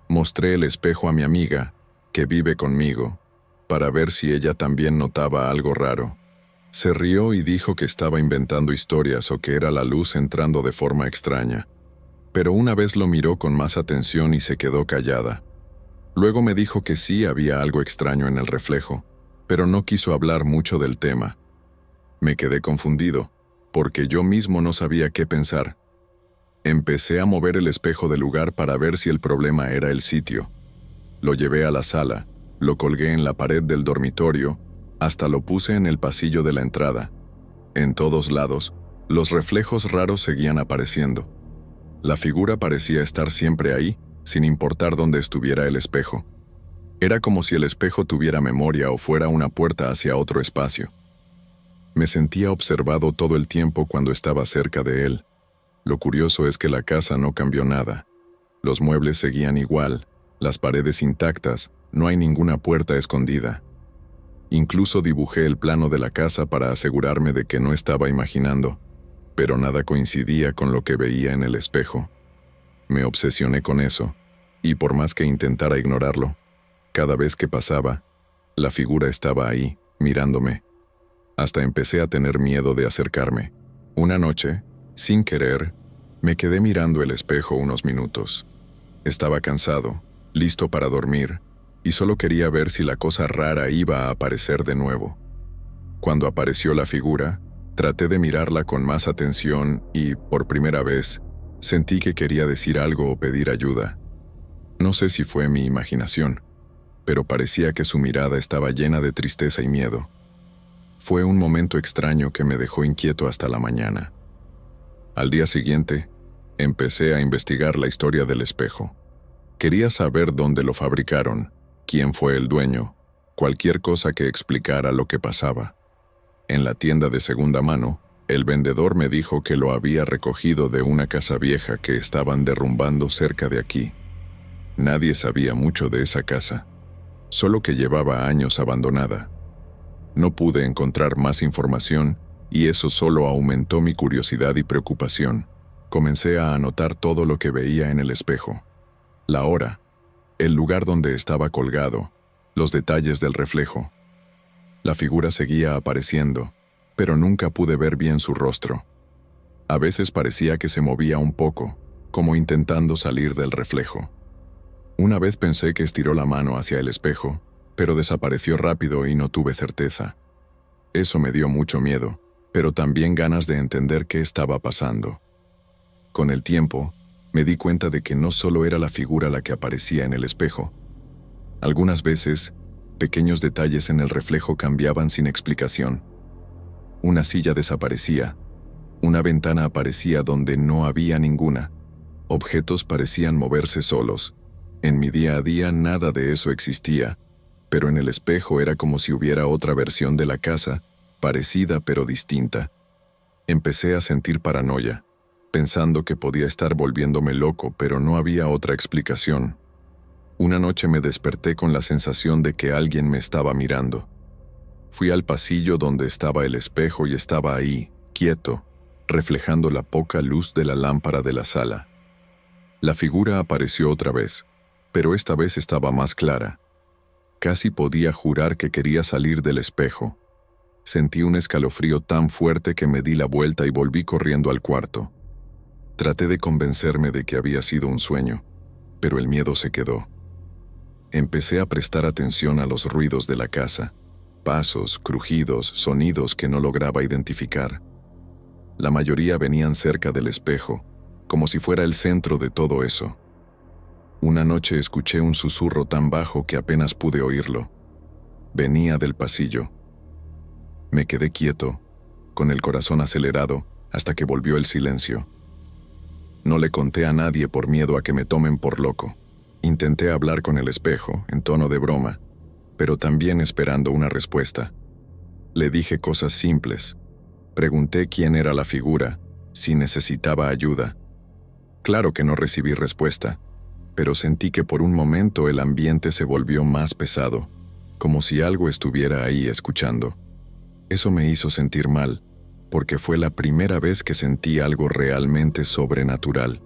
Mostré el espejo a mi amiga, que vive conmigo, para ver si ella también notaba algo raro. Se rió y dijo que estaba inventando historias o que era la luz entrando de forma extraña. Pero una vez lo miró con más atención y se quedó callada. Luego me dijo que sí había algo extraño en el reflejo, pero no quiso hablar mucho del tema. Me quedé confundido, porque yo mismo no sabía qué pensar. Empecé a mover el espejo del lugar para ver si el problema era el sitio. Lo llevé a la sala, lo colgué en la pared del dormitorio, hasta lo puse en el pasillo de la entrada. En todos lados, los reflejos raros seguían apareciendo. La figura parecía estar siempre ahí, sin importar dónde estuviera el espejo. Era como si el espejo tuviera memoria o fuera una puerta hacia otro espacio. Me sentía observado todo el tiempo cuando estaba cerca de él. Lo curioso es que la casa no cambió nada. Los muebles seguían igual, las paredes intactas, no hay ninguna puerta escondida. Incluso dibujé el plano de la casa para asegurarme de que no estaba imaginando, pero nada coincidía con lo que veía en el espejo. Me obsesioné con eso, y por más que intentara ignorarlo, cada vez que pasaba, la figura estaba ahí, mirándome. Hasta empecé a tener miedo de acercarme. Una noche, sin querer, me quedé mirando el espejo unos minutos. Estaba cansado, listo para dormir, y solo quería ver si la cosa rara iba a aparecer de nuevo. Cuando apareció la figura, traté de mirarla con más atención y, por primera vez, sentí que quería decir algo o pedir ayuda. No sé si fue mi imaginación, pero parecía que su mirada estaba llena de tristeza y miedo. Fue un momento extraño que me dejó inquieto hasta la mañana. Al día siguiente, empecé a investigar la historia del espejo. Quería saber dónde lo fabricaron, quién fue el dueño, cualquier cosa que explicara lo que pasaba. En la tienda de segunda mano, el vendedor me dijo que lo había recogido de una casa vieja que estaban derrumbando cerca de aquí. Nadie sabía mucho de esa casa, solo que llevaba años abandonada. No pude encontrar más información y eso solo aumentó mi curiosidad y preocupación. Comencé a anotar todo lo que veía en el espejo. La hora, el lugar donde estaba colgado, los detalles del reflejo. La figura seguía apareciendo, pero nunca pude ver bien su rostro. A veces parecía que se movía un poco, como intentando salir del reflejo. Una vez pensé que estiró la mano hacia el espejo, pero desapareció rápido y no tuve certeza. Eso me dio mucho miedo, pero también ganas de entender qué estaba pasando. Con el tiempo, me di cuenta de que no solo era la figura la que aparecía en el espejo. Algunas veces, pequeños detalles en el reflejo cambiaban sin explicación. Una silla desaparecía, una ventana aparecía donde no había ninguna, objetos parecían moverse solos. En mi día a día nada de eso existía, pero en el espejo era como si hubiera otra versión de la casa, parecida pero distinta. Empecé a sentir paranoia, pensando que podía estar volviéndome loco, pero no había otra explicación. Una noche me desperté con la sensación de que alguien me estaba mirando. Fui al pasillo donde estaba el espejo y estaba ahí, quieto, reflejando la poca luz de la lámpara de la sala. La figura apareció otra vez, pero esta vez estaba más clara. Casi podía jurar que quería salir del espejo. Sentí un escalofrío tan fuerte que me di la vuelta y volví corriendo al cuarto. Traté de convencerme de que había sido un sueño, pero el miedo se quedó. Empecé a prestar atención a los ruidos de la casa, pasos, crujidos, sonidos que no lograba identificar. La mayoría venían cerca del espejo, como si fuera el centro de todo eso. Una noche escuché un susurro tan bajo que apenas pude oírlo. Venía del pasillo. Me quedé quieto, con el corazón acelerado, hasta que volvió el silencio. No le conté a nadie por miedo a que me tomen por loco. Intenté hablar con el espejo, en tono de broma, pero también esperando una respuesta. Le dije cosas simples. Pregunté quién era la figura, si necesitaba ayuda. Claro que no recibí respuesta, pero sentí que por un momento el ambiente se volvió más pesado, como si algo estuviera ahí escuchando. Eso me hizo sentir mal, porque fue la primera vez que sentí algo realmente sobrenatural.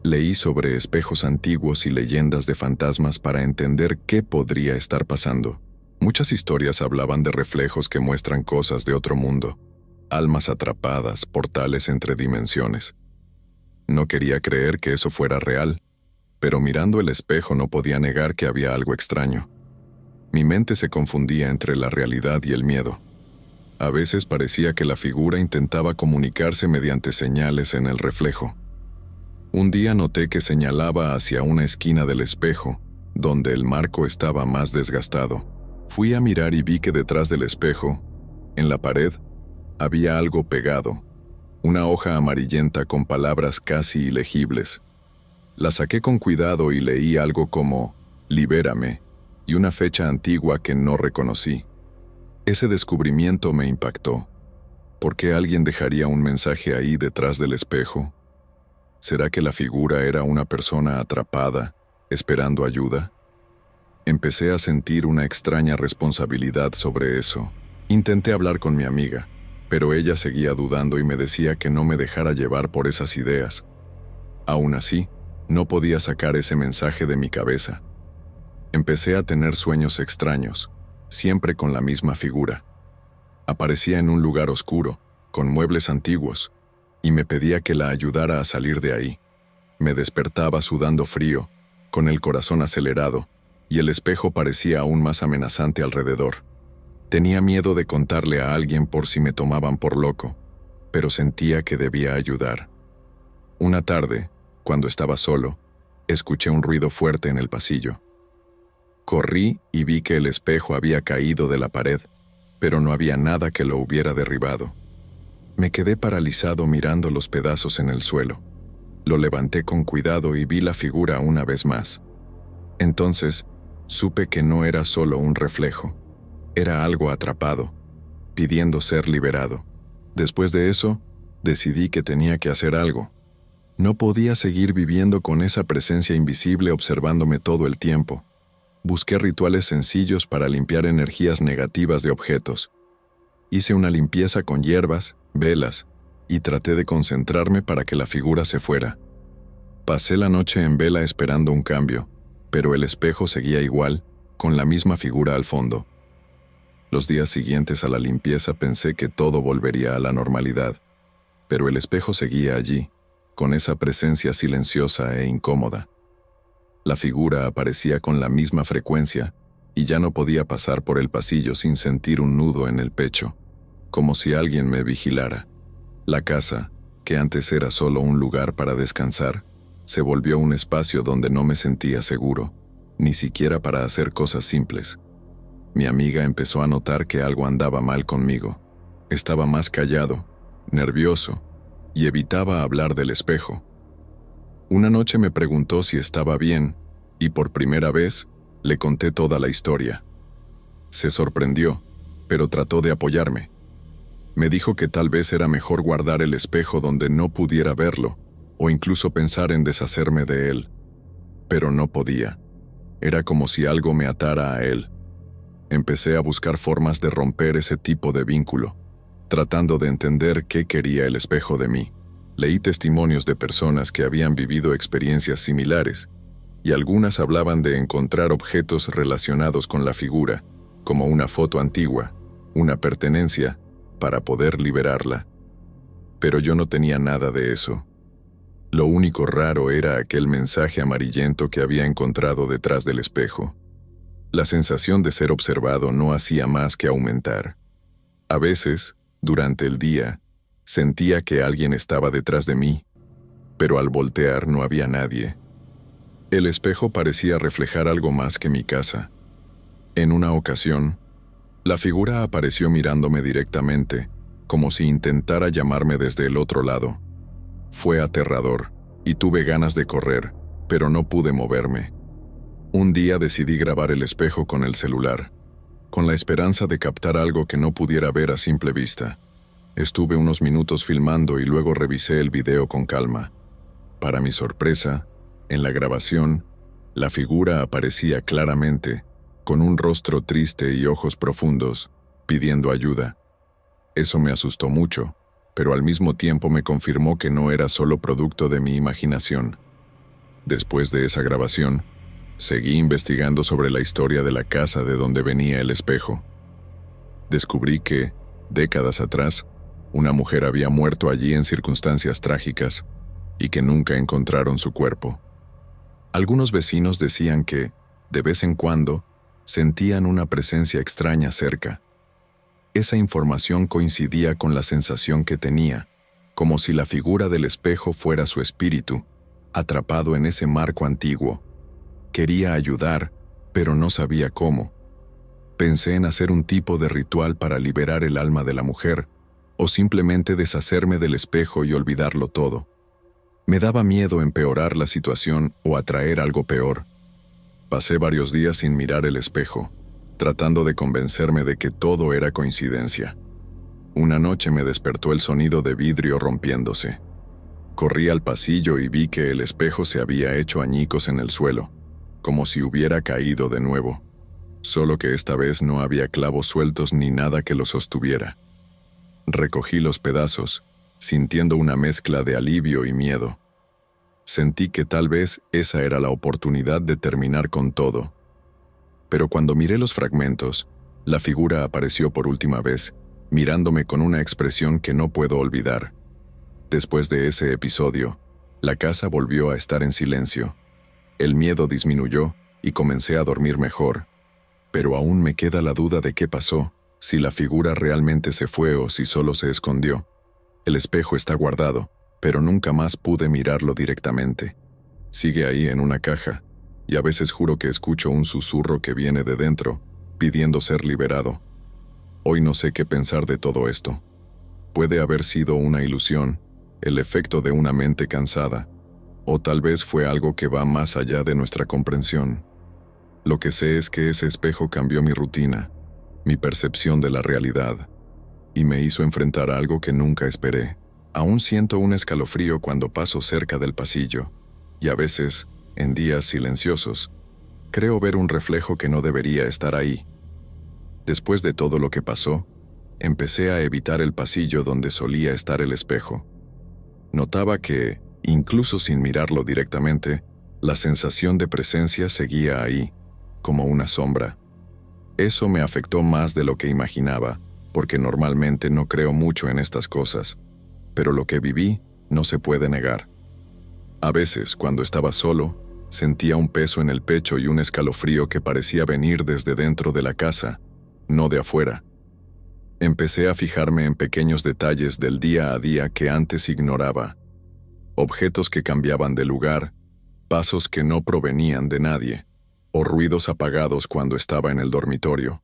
Leí sobre espejos antiguos y leyendas de fantasmas para entender qué podría estar pasando. Muchas historias hablaban de reflejos que muestran cosas de otro mundo, almas atrapadas, portales entre dimensiones. No quería creer que eso fuera real, pero mirando el espejo no podía negar que había algo extraño. Mi mente se confundía entre la realidad y el miedo. A veces parecía que la figura intentaba comunicarse mediante señales en el reflejo. Un día noté que señalaba hacia una esquina del espejo, donde el marco estaba más desgastado. Fui a mirar y vi que detrás del espejo, en la pared, había algo pegado, una hoja amarillenta con palabras casi ilegibles. La saqué con cuidado y leí algo como «Libérame» y una fecha antigua que no reconocí. Ese descubrimiento me impactó. ¿Por qué alguien dejaría un mensaje ahí detrás del espejo? ¿Será que la figura era una persona atrapada, esperando ayuda? Empecé a sentir una extraña responsabilidad sobre eso. Intenté hablar con mi amiga, pero ella seguía dudando y me decía que no me dejara llevar por esas ideas. Aún así, no podía sacar ese mensaje de mi cabeza. Empecé a tener sueños extraños, siempre con la misma figura. Aparecía en un lugar oscuro, con muebles antiguos, y me pedía que la ayudara a salir de ahí. Me despertaba sudando frío, con el corazón acelerado, y el espejo parecía aún más amenazante alrededor. Tenía miedo de contarle a alguien por si me tomaban por loco, pero sentía que debía ayudar. Una tarde, cuando estaba solo, escuché un ruido fuerte en el pasillo. Corrí y vi que el espejo había caído de la pared, pero no había nada que lo hubiera derribado. Me quedé paralizado mirando los pedazos en el suelo. Lo levanté con cuidado y vi la figura una vez más. Entonces, supe que no era solo un reflejo. Era algo atrapado, pidiendo ser liberado. Después de eso, decidí que tenía que hacer algo. No podía seguir viviendo con esa presencia invisible observándome todo el tiempo. Busqué rituales sencillos para limpiar energías negativas de objetos. Hice una limpieza con hierbas, velas, y traté de concentrarme para que la figura se fuera. Pasé la noche en vela esperando un cambio, pero el espejo seguía igual, con la misma figura al fondo. Los días siguientes a la limpieza pensé que todo volvería a la normalidad, pero el espejo seguía allí, con esa presencia silenciosa e incómoda. La figura aparecía con la misma frecuencia, y ya no podía pasar por el pasillo sin sentir un nudo en el pecho, como si alguien me vigilara. La casa, que antes era solo un lugar para descansar, se volvió un espacio donde no me sentía seguro, ni siquiera para hacer cosas simples. Mi amiga empezó a notar que algo andaba mal conmigo. Estaba más callado, nervioso, y evitaba hablar del espejo. Una noche me preguntó si estaba bien, y por primera vez le conté toda la historia. Se sorprendió, pero trató de apoyarme. Me dijo que tal vez era mejor guardar el espejo donde no pudiera verlo, o incluso pensar en deshacerme de él. Pero no podía. Era como si algo me atara a él. Empecé a buscar formas de romper ese tipo de vínculo, tratando de entender qué quería el espejo de mí. Leí testimonios de personas que habían vivido experiencias similares, y algunas hablaban de encontrar objetos relacionados con la figura, como una foto antigua, una pertenencia, para poder liberarla. Pero yo no tenía nada de eso. Lo único raro era aquel mensaje amarillento que había encontrado detrás del espejo. La sensación de ser observado no hacía más que aumentar. A veces, durante el día, sentía que alguien estaba detrás de mí, pero al voltear no había nadie. El espejo parecía reflejar algo más que mi casa. En una ocasión, la figura apareció mirándome directamente, como si intentara llamarme desde el otro lado. Fue aterrador, y tuve ganas de correr, pero no pude moverme. Un día decidí grabar el espejo con el celular, con la esperanza de captar algo que no pudiera ver a simple vista. Estuve unos minutos filmando y luego revisé el video con calma. Para mi sorpresa, en la grabación, la figura aparecía claramente, con un rostro triste y ojos profundos, pidiendo ayuda. Eso me asustó mucho, pero al mismo tiempo me confirmó que no era solo producto de mi imaginación. Después de esa grabación, seguí investigando sobre la historia de la casa de donde venía el espejo. Descubrí que, décadas atrás, una mujer había muerto allí en circunstancias trágicas y que nunca encontraron su cuerpo. Algunos vecinos decían que, de vez en cuando, sentían una presencia extraña cerca. Esa información coincidía con la sensación que tenía, como si la figura del espejo fuera su espíritu, atrapado en ese marco antiguo. Quería ayudar, pero no sabía cómo. Pensé en hacer un tipo de ritual para liberar el alma de la mujer, o simplemente deshacerme del espejo y olvidarlo todo. Me daba miedo empeorar la situación o atraer algo peor. Pasé varios días sin mirar el espejo, tratando de convencerme de que todo era coincidencia. Una noche me despertó el sonido de vidrio rompiéndose. Corrí al pasillo y vi que el espejo se había hecho añicos en el suelo, como si hubiera caído de nuevo. Solo que esta vez no había clavos sueltos ni nada que lo sostuviera. Recogí los pedazos, sintiendo una mezcla de alivio y miedo. Sentí que tal vez esa era la oportunidad de terminar con todo. Pero cuando miré los fragmentos, la figura apareció por última vez, mirándome con una expresión que no puedo olvidar. Después de ese episodio, la casa volvió a estar en silencio. El miedo disminuyó y comencé a dormir mejor. Pero aún me queda la duda de qué pasó, si la figura realmente se fue o si solo se escondió. El espejo está guardado, pero nunca más pude mirarlo directamente. Sigue ahí en una caja, y a veces juro que escucho un susurro que viene de dentro, pidiendo ser liberado. Hoy no sé qué pensar de todo esto. Puede haber sido una ilusión, el efecto de una mente cansada, o tal vez fue algo que va más allá de nuestra comprensión. Lo que sé es que ese espejo cambió mi rutina, mi percepción de la realidad, y me hizo enfrentar algo que nunca esperé. Aún siento un escalofrío cuando paso cerca del pasillo, y a veces, en días silenciosos, creo ver un reflejo que no debería estar ahí. Después de todo lo que pasó, empecé a evitar el pasillo donde solía estar el espejo. Notaba que, incluso sin mirarlo directamente, la sensación de presencia seguía ahí, como una sombra. Eso me afectó más de lo que imaginaba, porque normalmente no creo mucho en estas cosas, pero lo que viví no se puede negar. A veces, cuando estaba solo, sentía un peso en el pecho y un escalofrío que parecía venir desde dentro de la casa, no de afuera. Empecé a fijarme en pequeños detalles del día a día que antes ignoraba. Objetos que cambiaban de lugar, pasos que no provenían de nadie, o ruidos apagados cuando estaba en el dormitorio.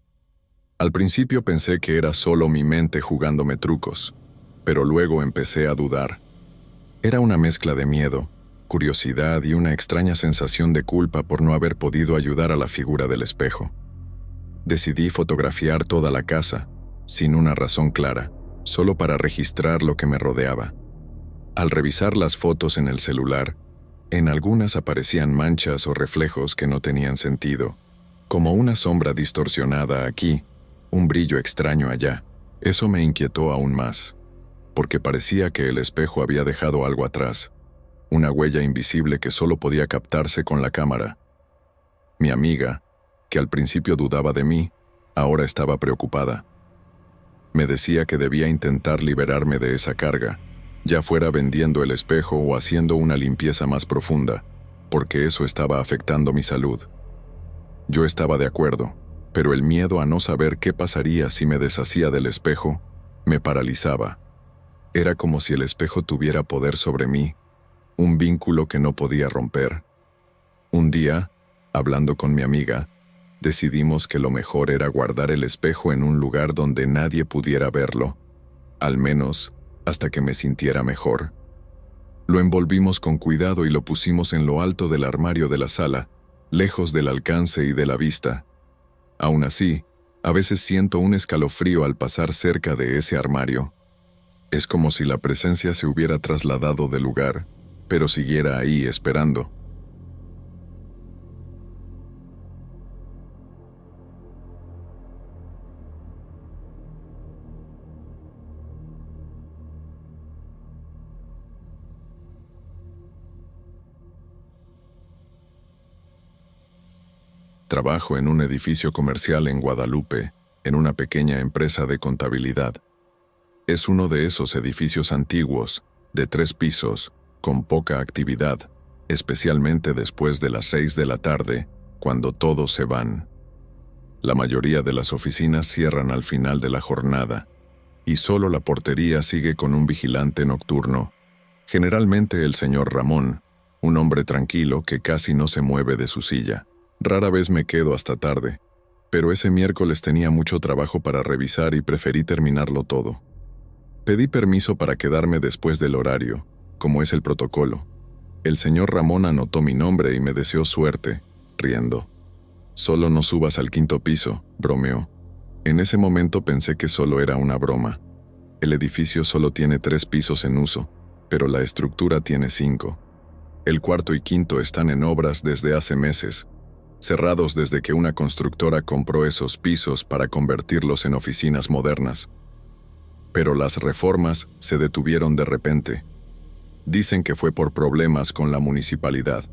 Al principio pensé que era solo mi mente jugándome trucos, pero luego empecé a dudar. Era una mezcla de miedo, curiosidad y una extraña sensación de culpa por no haber podido ayudar a la figura del espejo. Decidí fotografiar toda la casa, sin una razón clara, solo para registrar lo que me rodeaba. Al revisar las fotos en el celular, en algunas aparecían manchas o reflejos que no tenían sentido, como una sombra distorsionada aquí, un brillo extraño allá. Eso me inquietó aún más, porque parecía que el espejo había dejado algo atrás, una huella invisible que solo podía captarse con la cámara. Mi amiga, que al principio dudaba de mí, ahora estaba preocupada. Me decía que debía intentar liberarme de esa carga, ya fuera vendiendo el espejo o haciendo una limpieza más profunda, porque eso estaba afectando mi salud. Yo estaba de acuerdo, pero el miedo a no saber qué pasaría si me deshacía del espejo me paralizaba. Era como si el espejo tuviera poder sobre mí, un vínculo que no podía romper. Un día, hablando con mi amiga, decidimos que lo mejor era guardar el espejo en un lugar donde nadie pudiera verlo, al menos hasta que me sintiera mejor. Lo envolvimos con cuidado y lo pusimos en lo alto del armario de la sala, lejos del alcance y de la vista. Aún así, a veces siento un escalofrío al pasar cerca de ese armario. Es como si la presencia se hubiera trasladado del lugar, pero siguiera ahí esperando. Trabajo en un edificio comercial en Guadalupe, en una pequeña empresa de contabilidad. Es uno de esos edificios antiguos, de 3 pisos, con poca actividad, especialmente después de las 6 de la tarde, cuando todos se van. La mayoría de las oficinas cierran al final de la jornada, y solo la portería sigue con un vigilante nocturno, generalmente el señor Ramón, un hombre tranquilo que casi no se mueve de su silla. Rara vez me quedo hasta tarde, pero ese miércoles tenía mucho trabajo para revisar y preferí terminarlo todo. Pedí permiso para quedarme después del horario, como es el protocolo. El señor Ramón anotó mi nombre y me deseó suerte, riendo. «Solo no subas al 5º piso», bromeó. En ese momento pensé que solo era una broma. El edificio solo tiene 3 pisos en uso, pero la estructura tiene 5. El 4º y 5º están en obras desde hace meses, cerrados desde que una constructora compró esos pisos para convertirlos en oficinas modernas. Pero las reformas se detuvieron de repente. Dicen que fue por problemas con la municipalidad.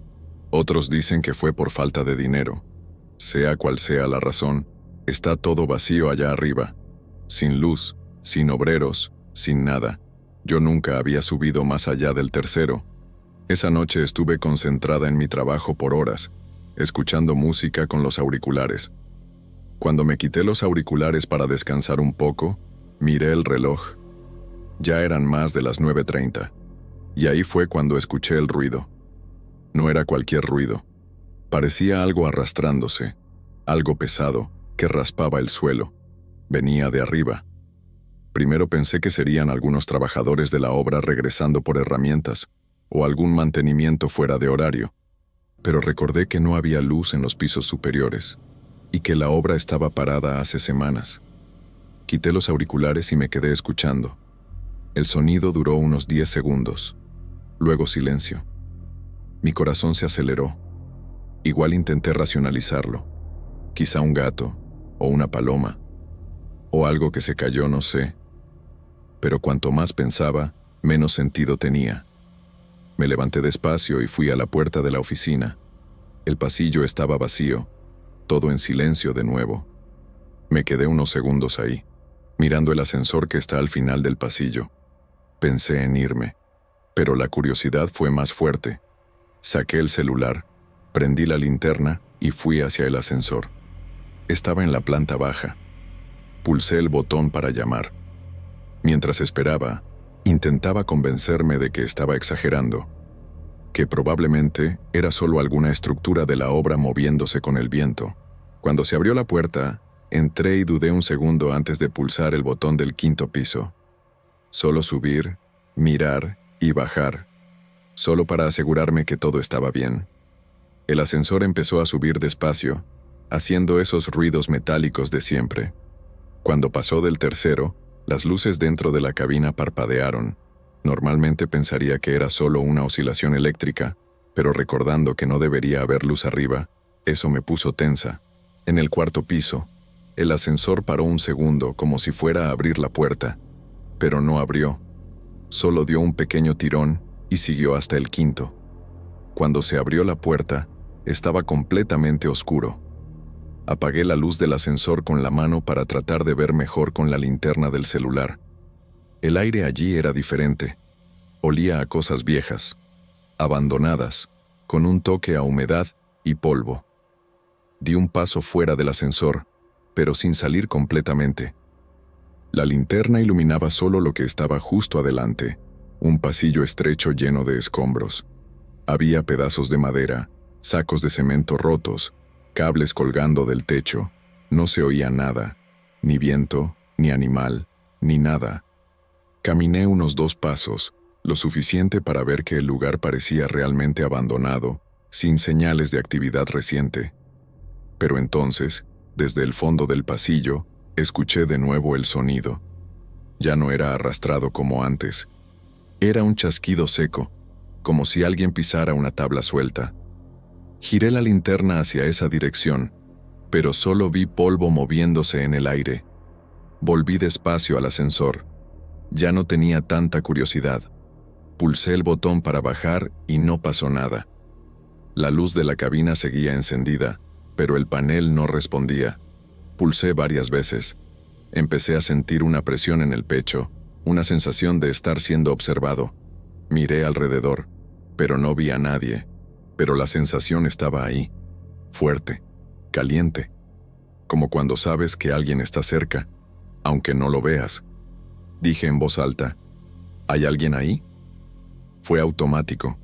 Otros dicen que fue por falta de dinero. Sea cual sea la razón, está todo vacío allá arriba. Sin luz, sin obreros, sin nada. Yo nunca había subido más allá del 3º. Esa noche estuve concentrada en mi trabajo por horas, escuchando música con los auriculares. Cuando me quité los auriculares para descansar un poco, miré el reloj. Ya eran más de las 9:30. Y ahí fue cuando escuché el ruido. No era cualquier ruido. Parecía algo arrastrándose, algo pesado, que raspaba el suelo. Venía de arriba. Primero pensé que serían algunos trabajadores de la obra regresando por herramientas, o algún mantenimiento fuera de horario. Pero recordé que no había luz en los pisos superiores, y que la obra estaba parada hace semanas. Quité los auriculares y me quedé escuchando. El sonido duró unos 10 segundos. Luego silencio. Mi corazón se aceleró. Igual intenté racionalizarlo. Quizá un gato, o una paloma, o algo que se cayó, no sé. Pero cuanto más pensaba, menos sentido tenía. Me levanté despacio y fui a la puerta de la oficina. El pasillo estaba vacío, todo en silencio de nuevo. Me quedé unos segundos ahí, mirando el ascensor que está al final del pasillo. Pensé en irme, pero la curiosidad fue más fuerte. Saqué el celular, prendí la linterna y fui hacia el ascensor. Estaba en la planta baja. Pulsé el botón para llamar. Mientras esperaba, intentaba convencerme de que estaba exagerando, que probablemente era solo alguna estructura de la obra moviéndose con el viento. Cuando se abrió la puerta, entré y dudé un segundo antes de pulsar el botón del 5º piso. Solo subir, mirar y bajar, solo para asegurarme que todo estaba bien. El ascensor empezó a subir despacio, haciendo esos ruidos metálicos de siempre. Cuando pasó del 3º, las luces dentro de la cabina parpadearon. Normalmente pensaría que era solo una oscilación eléctrica, pero recordando que no debería haber luz arriba, eso me puso tensa. En el 4º piso, el ascensor paró un segundo como si fuera a abrir la puerta, pero no abrió. Solo dio un pequeño tirón y siguió hasta el 5º. Cuando se abrió la puerta, estaba completamente oscuro. Apagué la luz del ascensor con la mano para tratar de ver mejor con la linterna del celular. El aire allí era diferente. Olía a cosas viejas, abandonadas, con un toque a humedad y polvo. Di un paso fuera del ascensor, pero sin salir completamente. La linterna iluminaba solo lo que estaba justo adelante, un pasillo estrecho lleno de escombros. Había pedazos de madera, sacos de cemento rotos, cables colgando del techo. No se oía nada, ni viento, ni animal, ni nada. Caminé unos 2 pasos, lo suficiente para ver que el lugar parecía realmente abandonado, sin señales de actividad reciente. Pero entonces, desde el fondo del pasillo, escuché de nuevo el sonido. Ya no era arrastrado como antes. Era un chasquido seco, como si alguien pisara una tabla suelta. Giré la linterna hacia esa dirección, pero solo vi polvo moviéndose en el aire. Volví despacio al ascensor. Ya no tenía tanta curiosidad. Pulsé el botón para bajar y no pasó nada. La luz de la cabina seguía encendida, pero el panel no respondía. Pulsé varias veces. Empecé a sentir una presión en el pecho, una sensación de estar siendo observado. Miré alrededor, pero no vi a nadie. pero la sensación estaba ahí, fuerte, caliente, como cuando sabes que alguien está cerca, aunque no lo veas. Dije en voz alta, ¿hay alguien ahí? Fue automático.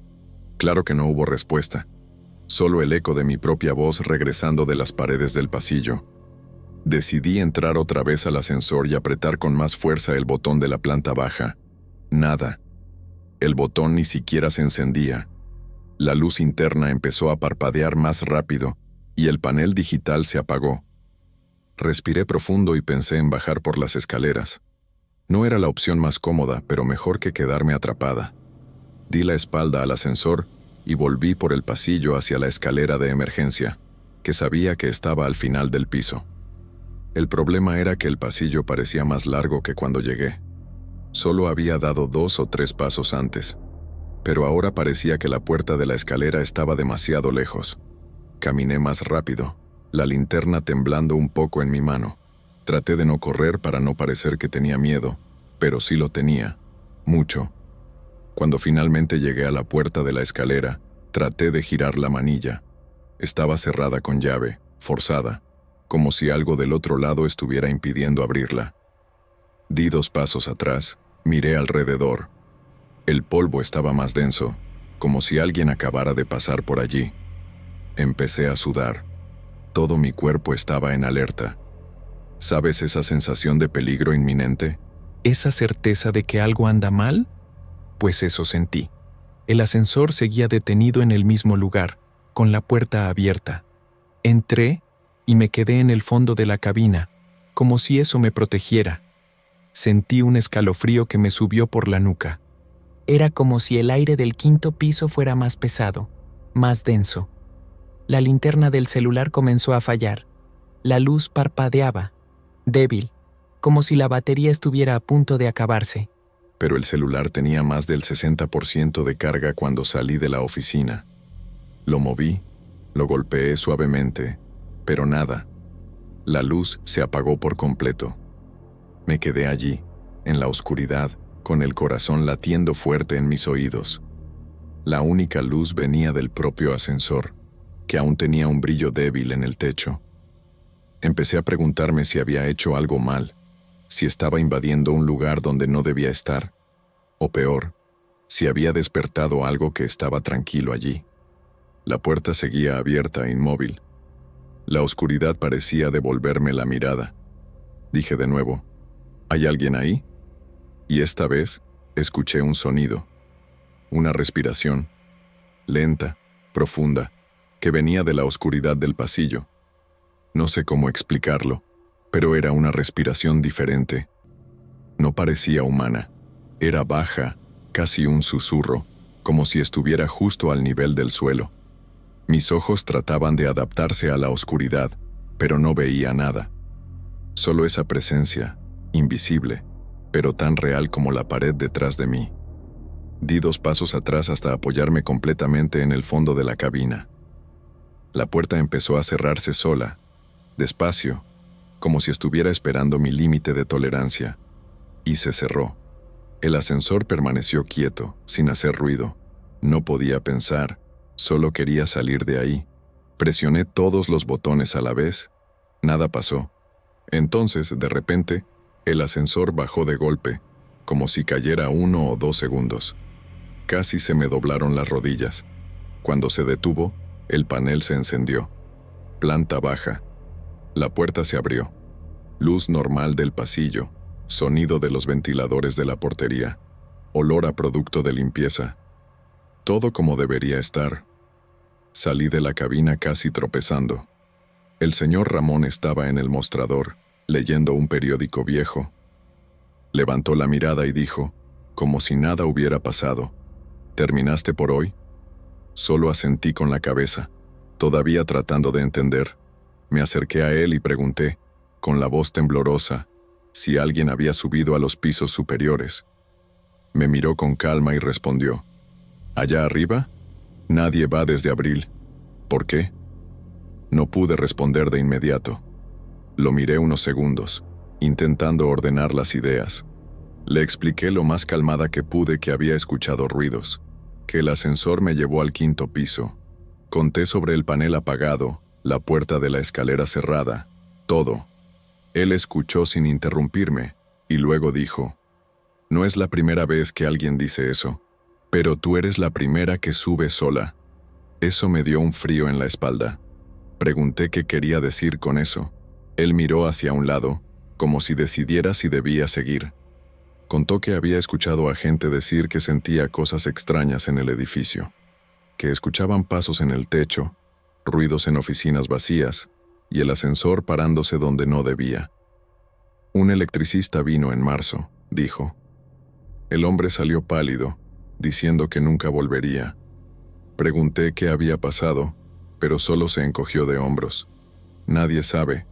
Claro que no hubo respuesta, solo el eco de mi propia voz regresando de las paredes del pasillo. Decidí entrar otra vez al ascensor y apretar con más fuerza el botón de la planta baja. Nada. El botón ni siquiera se encendía. La luz interna empezó a parpadear más rápido y el panel digital se apagó. Respiré profundo y pensé en bajar por las escaleras. No era la opción más cómoda, pero mejor que quedarme atrapada. Di la espalda al ascensor y volví por el pasillo hacia la escalera de emergencia, que sabía que estaba al final del piso. El problema era que el pasillo parecía más largo que cuando llegué. Solo había dado 2 o 3 pasos antes, pero ahora parecía que la puerta de la escalera estaba demasiado lejos. Caminé más rápido, la linterna temblando un poco en mi mano. Traté de no correr para no parecer que tenía miedo, pero sí lo tenía, mucho. Cuando finalmente llegué a la puerta de la escalera, traté de girar la manilla. Estaba cerrada con llave, forzada, como si algo del otro lado estuviera impidiendo abrirla. Di 2 pasos atrás, miré alrededor. El polvo estaba más denso, como si alguien acabara de pasar por allí. Empecé a sudar. Todo mi cuerpo estaba en alerta. ¿Sabes esa sensación de peligro inminente? ¿Esa certeza de que algo anda mal? Pues eso sentí. El ascensor seguía detenido en el mismo lugar, con la puerta abierta. Entré y me quedé en el fondo de la cabina, como si eso me protegiera. Sentí un escalofrío que me subió por la nuca. Era como si el aire del 5º piso fuera más pesado, más denso. La linterna del celular comenzó a fallar. La luz parpadeaba, débil, como si la batería estuviera a punto de acabarse. Pero el celular tenía más del 60% de carga cuando salí de la oficina. Lo moví, lo golpeé suavemente, pero nada. La luz se apagó por completo. Me quedé allí, en la oscuridad, con el corazón latiendo fuerte en mis oídos. La única luz venía del propio ascensor, que aún tenía un brillo débil en el techo. Empecé a preguntarme si había hecho algo mal, si estaba invadiendo un lugar donde no debía estar, o peor, si había despertado algo que estaba tranquilo allí. La puerta seguía abierta e inmóvil. La oscuridad parecía devolverme la mirada. Dije de nuevo, ¿hay alguien ahí? Y esta vez escuché un sonido, una respiración, lenta, profunda, que venía de la oscuridad del pasillo. No sé cómo explicarlo, pero era una respiración diferente. No parecía humana, era baja, casi un susurro, como si estuviera justo al nivel del suelo. Mis ojos trataban de adaptarse a la oscuridad, pero no veía nada. Solo esa presencia, invisible, pero tan real como la pared detrás de mí. Di 2 pasos atrás hasta apoyarme completamente en el fondo de la cabina. La puerta empezó a cerrarse sola, despacio, como si estuviera esperando mi límite de tolerancia, y se cerró. El ascensor permaneció quieto, sin hacer ruido. No podía pensar, solo quería salir de ahí. Presioné todos los botones a la vez. Nada pasó. Entonces, de repente, el ascensor bajó de golpe, como si cayera 1 o 2 segundos. Casi se me doblaron las rodillas. Cuando se detuvo, el panel se encendió. Planta baja. La puerta se abrió. Luz normal del pasillo, sonido de los ventiladores de la portería, olor a producto de limpieza. Todo como debería estar. Salí de la cabina casi tropezando. El señor Ramón estaba en el mostrador, leyendo un periódico viejo. Levantó la mirada y dijo, como si nada hubiera pasado, ¿terminaste por hoy? Solo asentí con la cabeza, todavía tratando de entender. Me acerqué a él y pregunté, con la voz temblorosa, si alguien había subido a los pisos superiores. Me miró con calma y respondió, ¿allá arriba? Nadie va desde abril. ¿Por qué? No pude responder de inmediato. Lo miré unos segundos, intentando ordenar las ideas. Le expliqué lo más calmada que pude que había escuchado ruidos, que el ascensor me llevó al 5º piso, Conté sobre el panel apagado, la puerta de la escalera cerrada, todo. Él escuchó sin interrumpirme, y luego dijo: «No es la primera vez que alguien dice eso, pero tú eres la primera que sube sola». Eso me dio un frío en la espalda. Pregunté qué quería decir con eso. Él miró hacia un lado, como si decidiera si debía seguir. Contó que había escuchado a gente decir que sentía cosas extrañas en el edificio, que escuchaban pasos en el techo, ruidos en oficinas vacías y el ascensor parándose donde no debía. Un electricista vino en marzo, dijo. El hombre salió pálido, diciendo que nunca volvería. Pregunté qué había pasado, pero solo se encogió de hombros. Nadie sabe,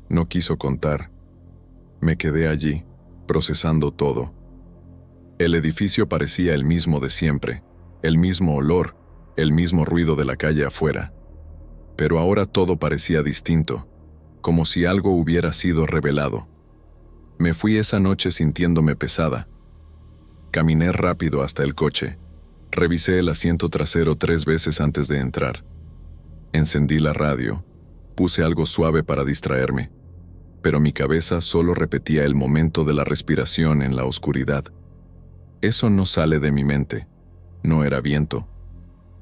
no quiso contar. Me quedé allí, procesando todo. El edificio parecía el mismo de siempre, el mismo olor, el mismo ruido de la calle afuera. Pero ahora todo parecía distinto, como si algo hubiera sido revelado. Me fui esa noche sintiéndome pesada. Caminé rápido hasta el coche. Revisé el asiento trasero 3 veces antes de entrar. Encendí la radio, puse algo suave para distraerme, pero mi cabeza solo repetía el momento de la respiración en la oscuridad. Eso no sale de mi mente. No era viento.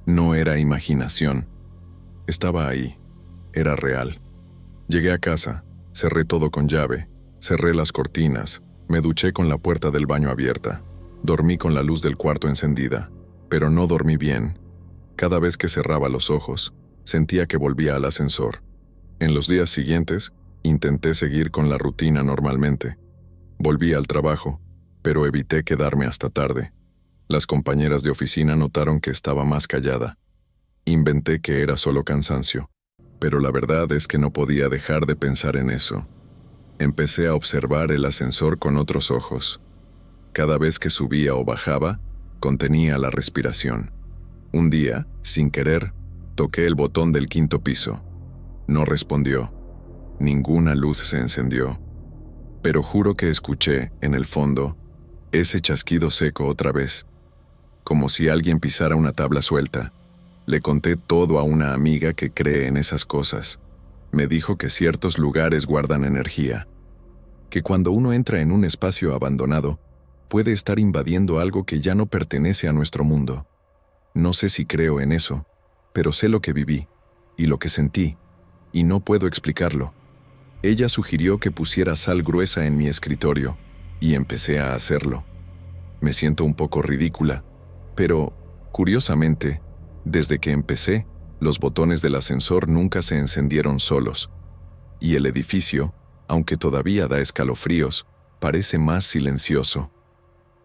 No era imaginación. Estaba ahí. Era real. Llegué a casa, cerré todo con llave, cerré las cortinas, me duché con la puerta del baño abierta, dormí con la luz del cuarto encendida, pero no dormí bien. Cada vez que cerraba los ojos, sentía que volvía al ascensor. En los días siguientes, intenté seguir con la rutina normalmente. Volví al trabajo, pero evité quedarme hasta tarde. Las compañeras de oficina notaron que estaba más callada. Inventé que era solo cansancio, pero la verdad es que no podía dejar de pensar en eso. Empecé a observar el ascensor con otros ojos. Cada vez que subía o bajaba, contenía la respiración. Un día, sin querer, toqué el botón del 5º piso. No respondió. Ninguna luz se encendió. Pero juro que escuché, en el fondo, ese chasquido seco otra vez, como si alguien pisara una tabla suelta. Le conté todo a una amiga que cree en esas cosas. Me dijo que ciertos lugares guardan energía, que cuando uno entra en un espacio abandonado, puede estar invadiendo algo que ya no pertenece a nuestro mundo. No sé si creo en eso, pero sé lo que viví, y lo que sentí, y no puedo explicarlo. Ella sugirió que pusiera sal gruesa en mi escritorio, y empecé a hacerlo. Me siento un poco ridícula, pero, curiosamente, desde que empecé, los botones del ascensor nunca se encendieron solos, y el edificio, aunque todavía da escalofríos, parece más silencioso.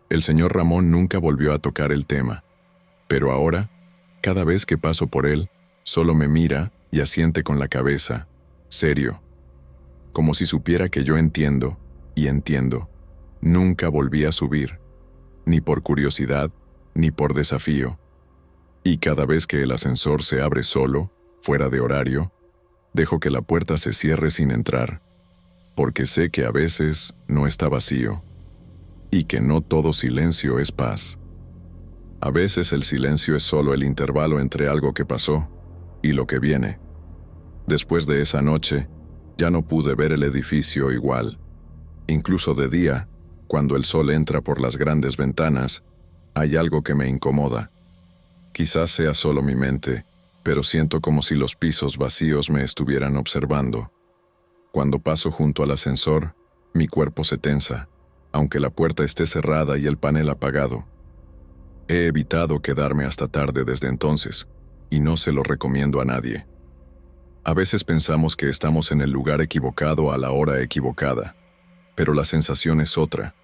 El señor Ramón nunca volvió a tocar el tema, pero ahora, cada vez que paso por él, solo me mira y asiente con la cabeza, serio, como si supiera que yo entiendo, y entiendo. Nunca volví a subir, ni por curiosidad, ni por desafío. Y cada vez que el ascensor se abre solo, fuera de horario, dejo que la puerta se cierre sin entrar, porque sé que a veces no está vacío, y que no todo silencio es paz. A veces el silencio es solo el intervalo entre algo que pasó y lo que viene. Después de esa noche, ya no pude ver el edificio igual. Incluso de día, cuando el sol entra por las grandes ventanas, hay algo que me incomoda. Quizás sea solo mi mente, pero siento como si los pisos vacíos me estuvieran observando. Cuando paso junto al ascensor, mi cuerpo se tensa, aunque la puerta esté cerrada y el panel apagado. He evitado quedarme hasta tarde desde entonces, y no se lo recomiendo a nadie. A veces pensamos que estamos en el lugar equivocado a la hora equivocada, pero la sensación es otra,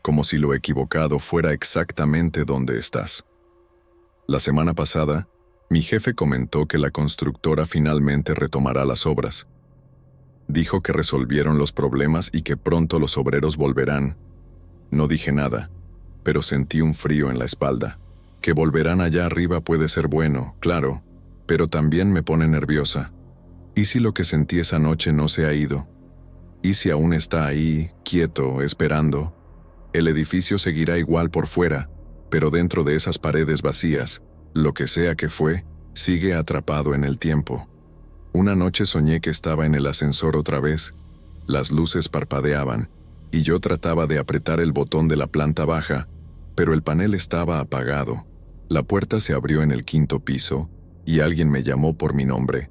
como si lo equivocado fuera exactamente donde estás. La semana pasada, mi jefe comentó que la constructora finalmente retomará las obras. Dijo que resolvieron los problemas y que pronto los obreros volverán. No dije nada, pero sentí un frío en la espalda. Que volverán allá arriba puede ser bueno, claro, pero también me pone nerviosa. ¿Y si lo que sentí esa noche no se ha ido? ¿Y si aún está ahí, quieto, esperando? El edificio seguirá igual por fuera, pero dentro de esas paredes vacías, lo que sea que fue, Sigue atrapado en el tiempo. Una noche soñé que estaba en el ascensor otra vez. Las luces parpadeaban, y yo trataba de apretar el botón de la planta baja, pero el panel estaba apagado. La puerta se abrió en el 5º piso, y alguien me llamó por mi nombre.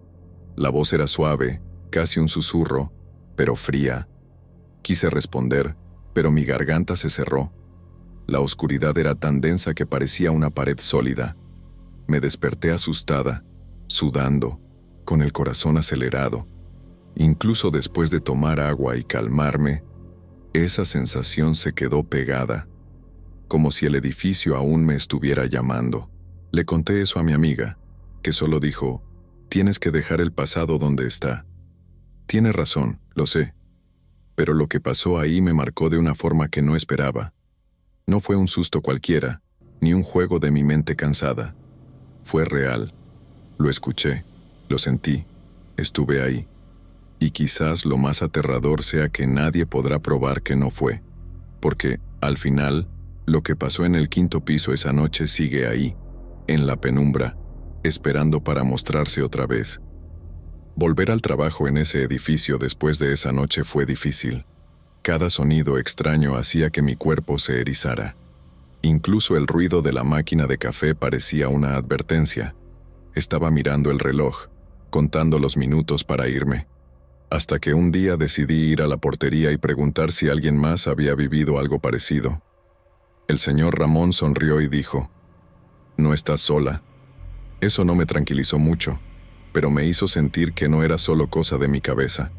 La voz era suave, casi un susurro, pero fría. Quise responder, pero mi garganta se cerró. La oscuridad era tan densa que parecía una pared sólida. Me desperté asustada, sudando, con el corazón acelerado. Incluso después de tomar agua y calmarme, esa sensación se quedó pegada, como si el edificio aún me estuviera llamando. Le conté eso a mi amiga, que solo dijo, «Tienes que dejar el pasado donde está». Tiene razón, lo sé. Pero lo que pasó ahí me marcó de una forma que no esperaba. No fue un susto cualquiera, ni un juego de mi mente cansada. Fue real. Lo escuché, lo sentí, estuve ahí. Y quizás lo más aterrador sea que nadie podrá probar que no fue. Porque, al final, lo que pasó en el 5º piso esa noche sigue ahí, en la penumbra, esperando para mostrarse otra vez. Volver al trabajo en ese edificio después de esa noche fue difícil. Cada sonido extraño hacía que mi cuerpo se erizara. Incluso el ruido de la máquina de café parecía una advertencia. Estaba mirando el reloj, contando los minutos para irme. Hasta que un día decidí ir a la portería y preguntar si alguien más había vivido algo parecido. El señor Ramón sonrió y dijo, «No estás sola». Eso no me tranquilizó mucho, pero me hizo sentir que no era solo cosa de mi cabeza.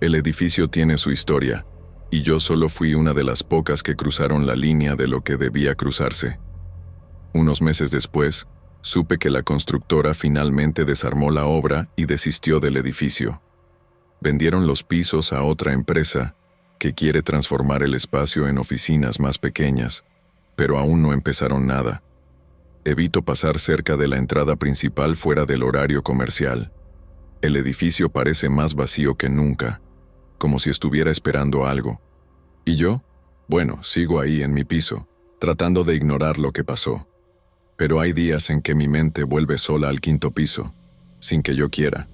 El edificio tiene su historia, y yo solo fui una de las pocas que cruzaron la línea de lo que debía cruzarse. Unos meses después, supe que la constructora finalmente desarmó la obra y desistió del edificio. Vendieron los pisos a otra empresa que quiere transformar el espacio en oficinas más pequeñas, pero aún no empezaron nada. Evito pasar cerca de la entrada principal fuera del horario comercial. El edificio parece más vacío que nunca, como si estuviera esperando algo. ¿Y yo? Bueno, sigo ahí en mi piso, tratando de ignorar lo que pasó. Pero hay días en que mi mente vuelve sola al 5º piso, sin que yo quiera.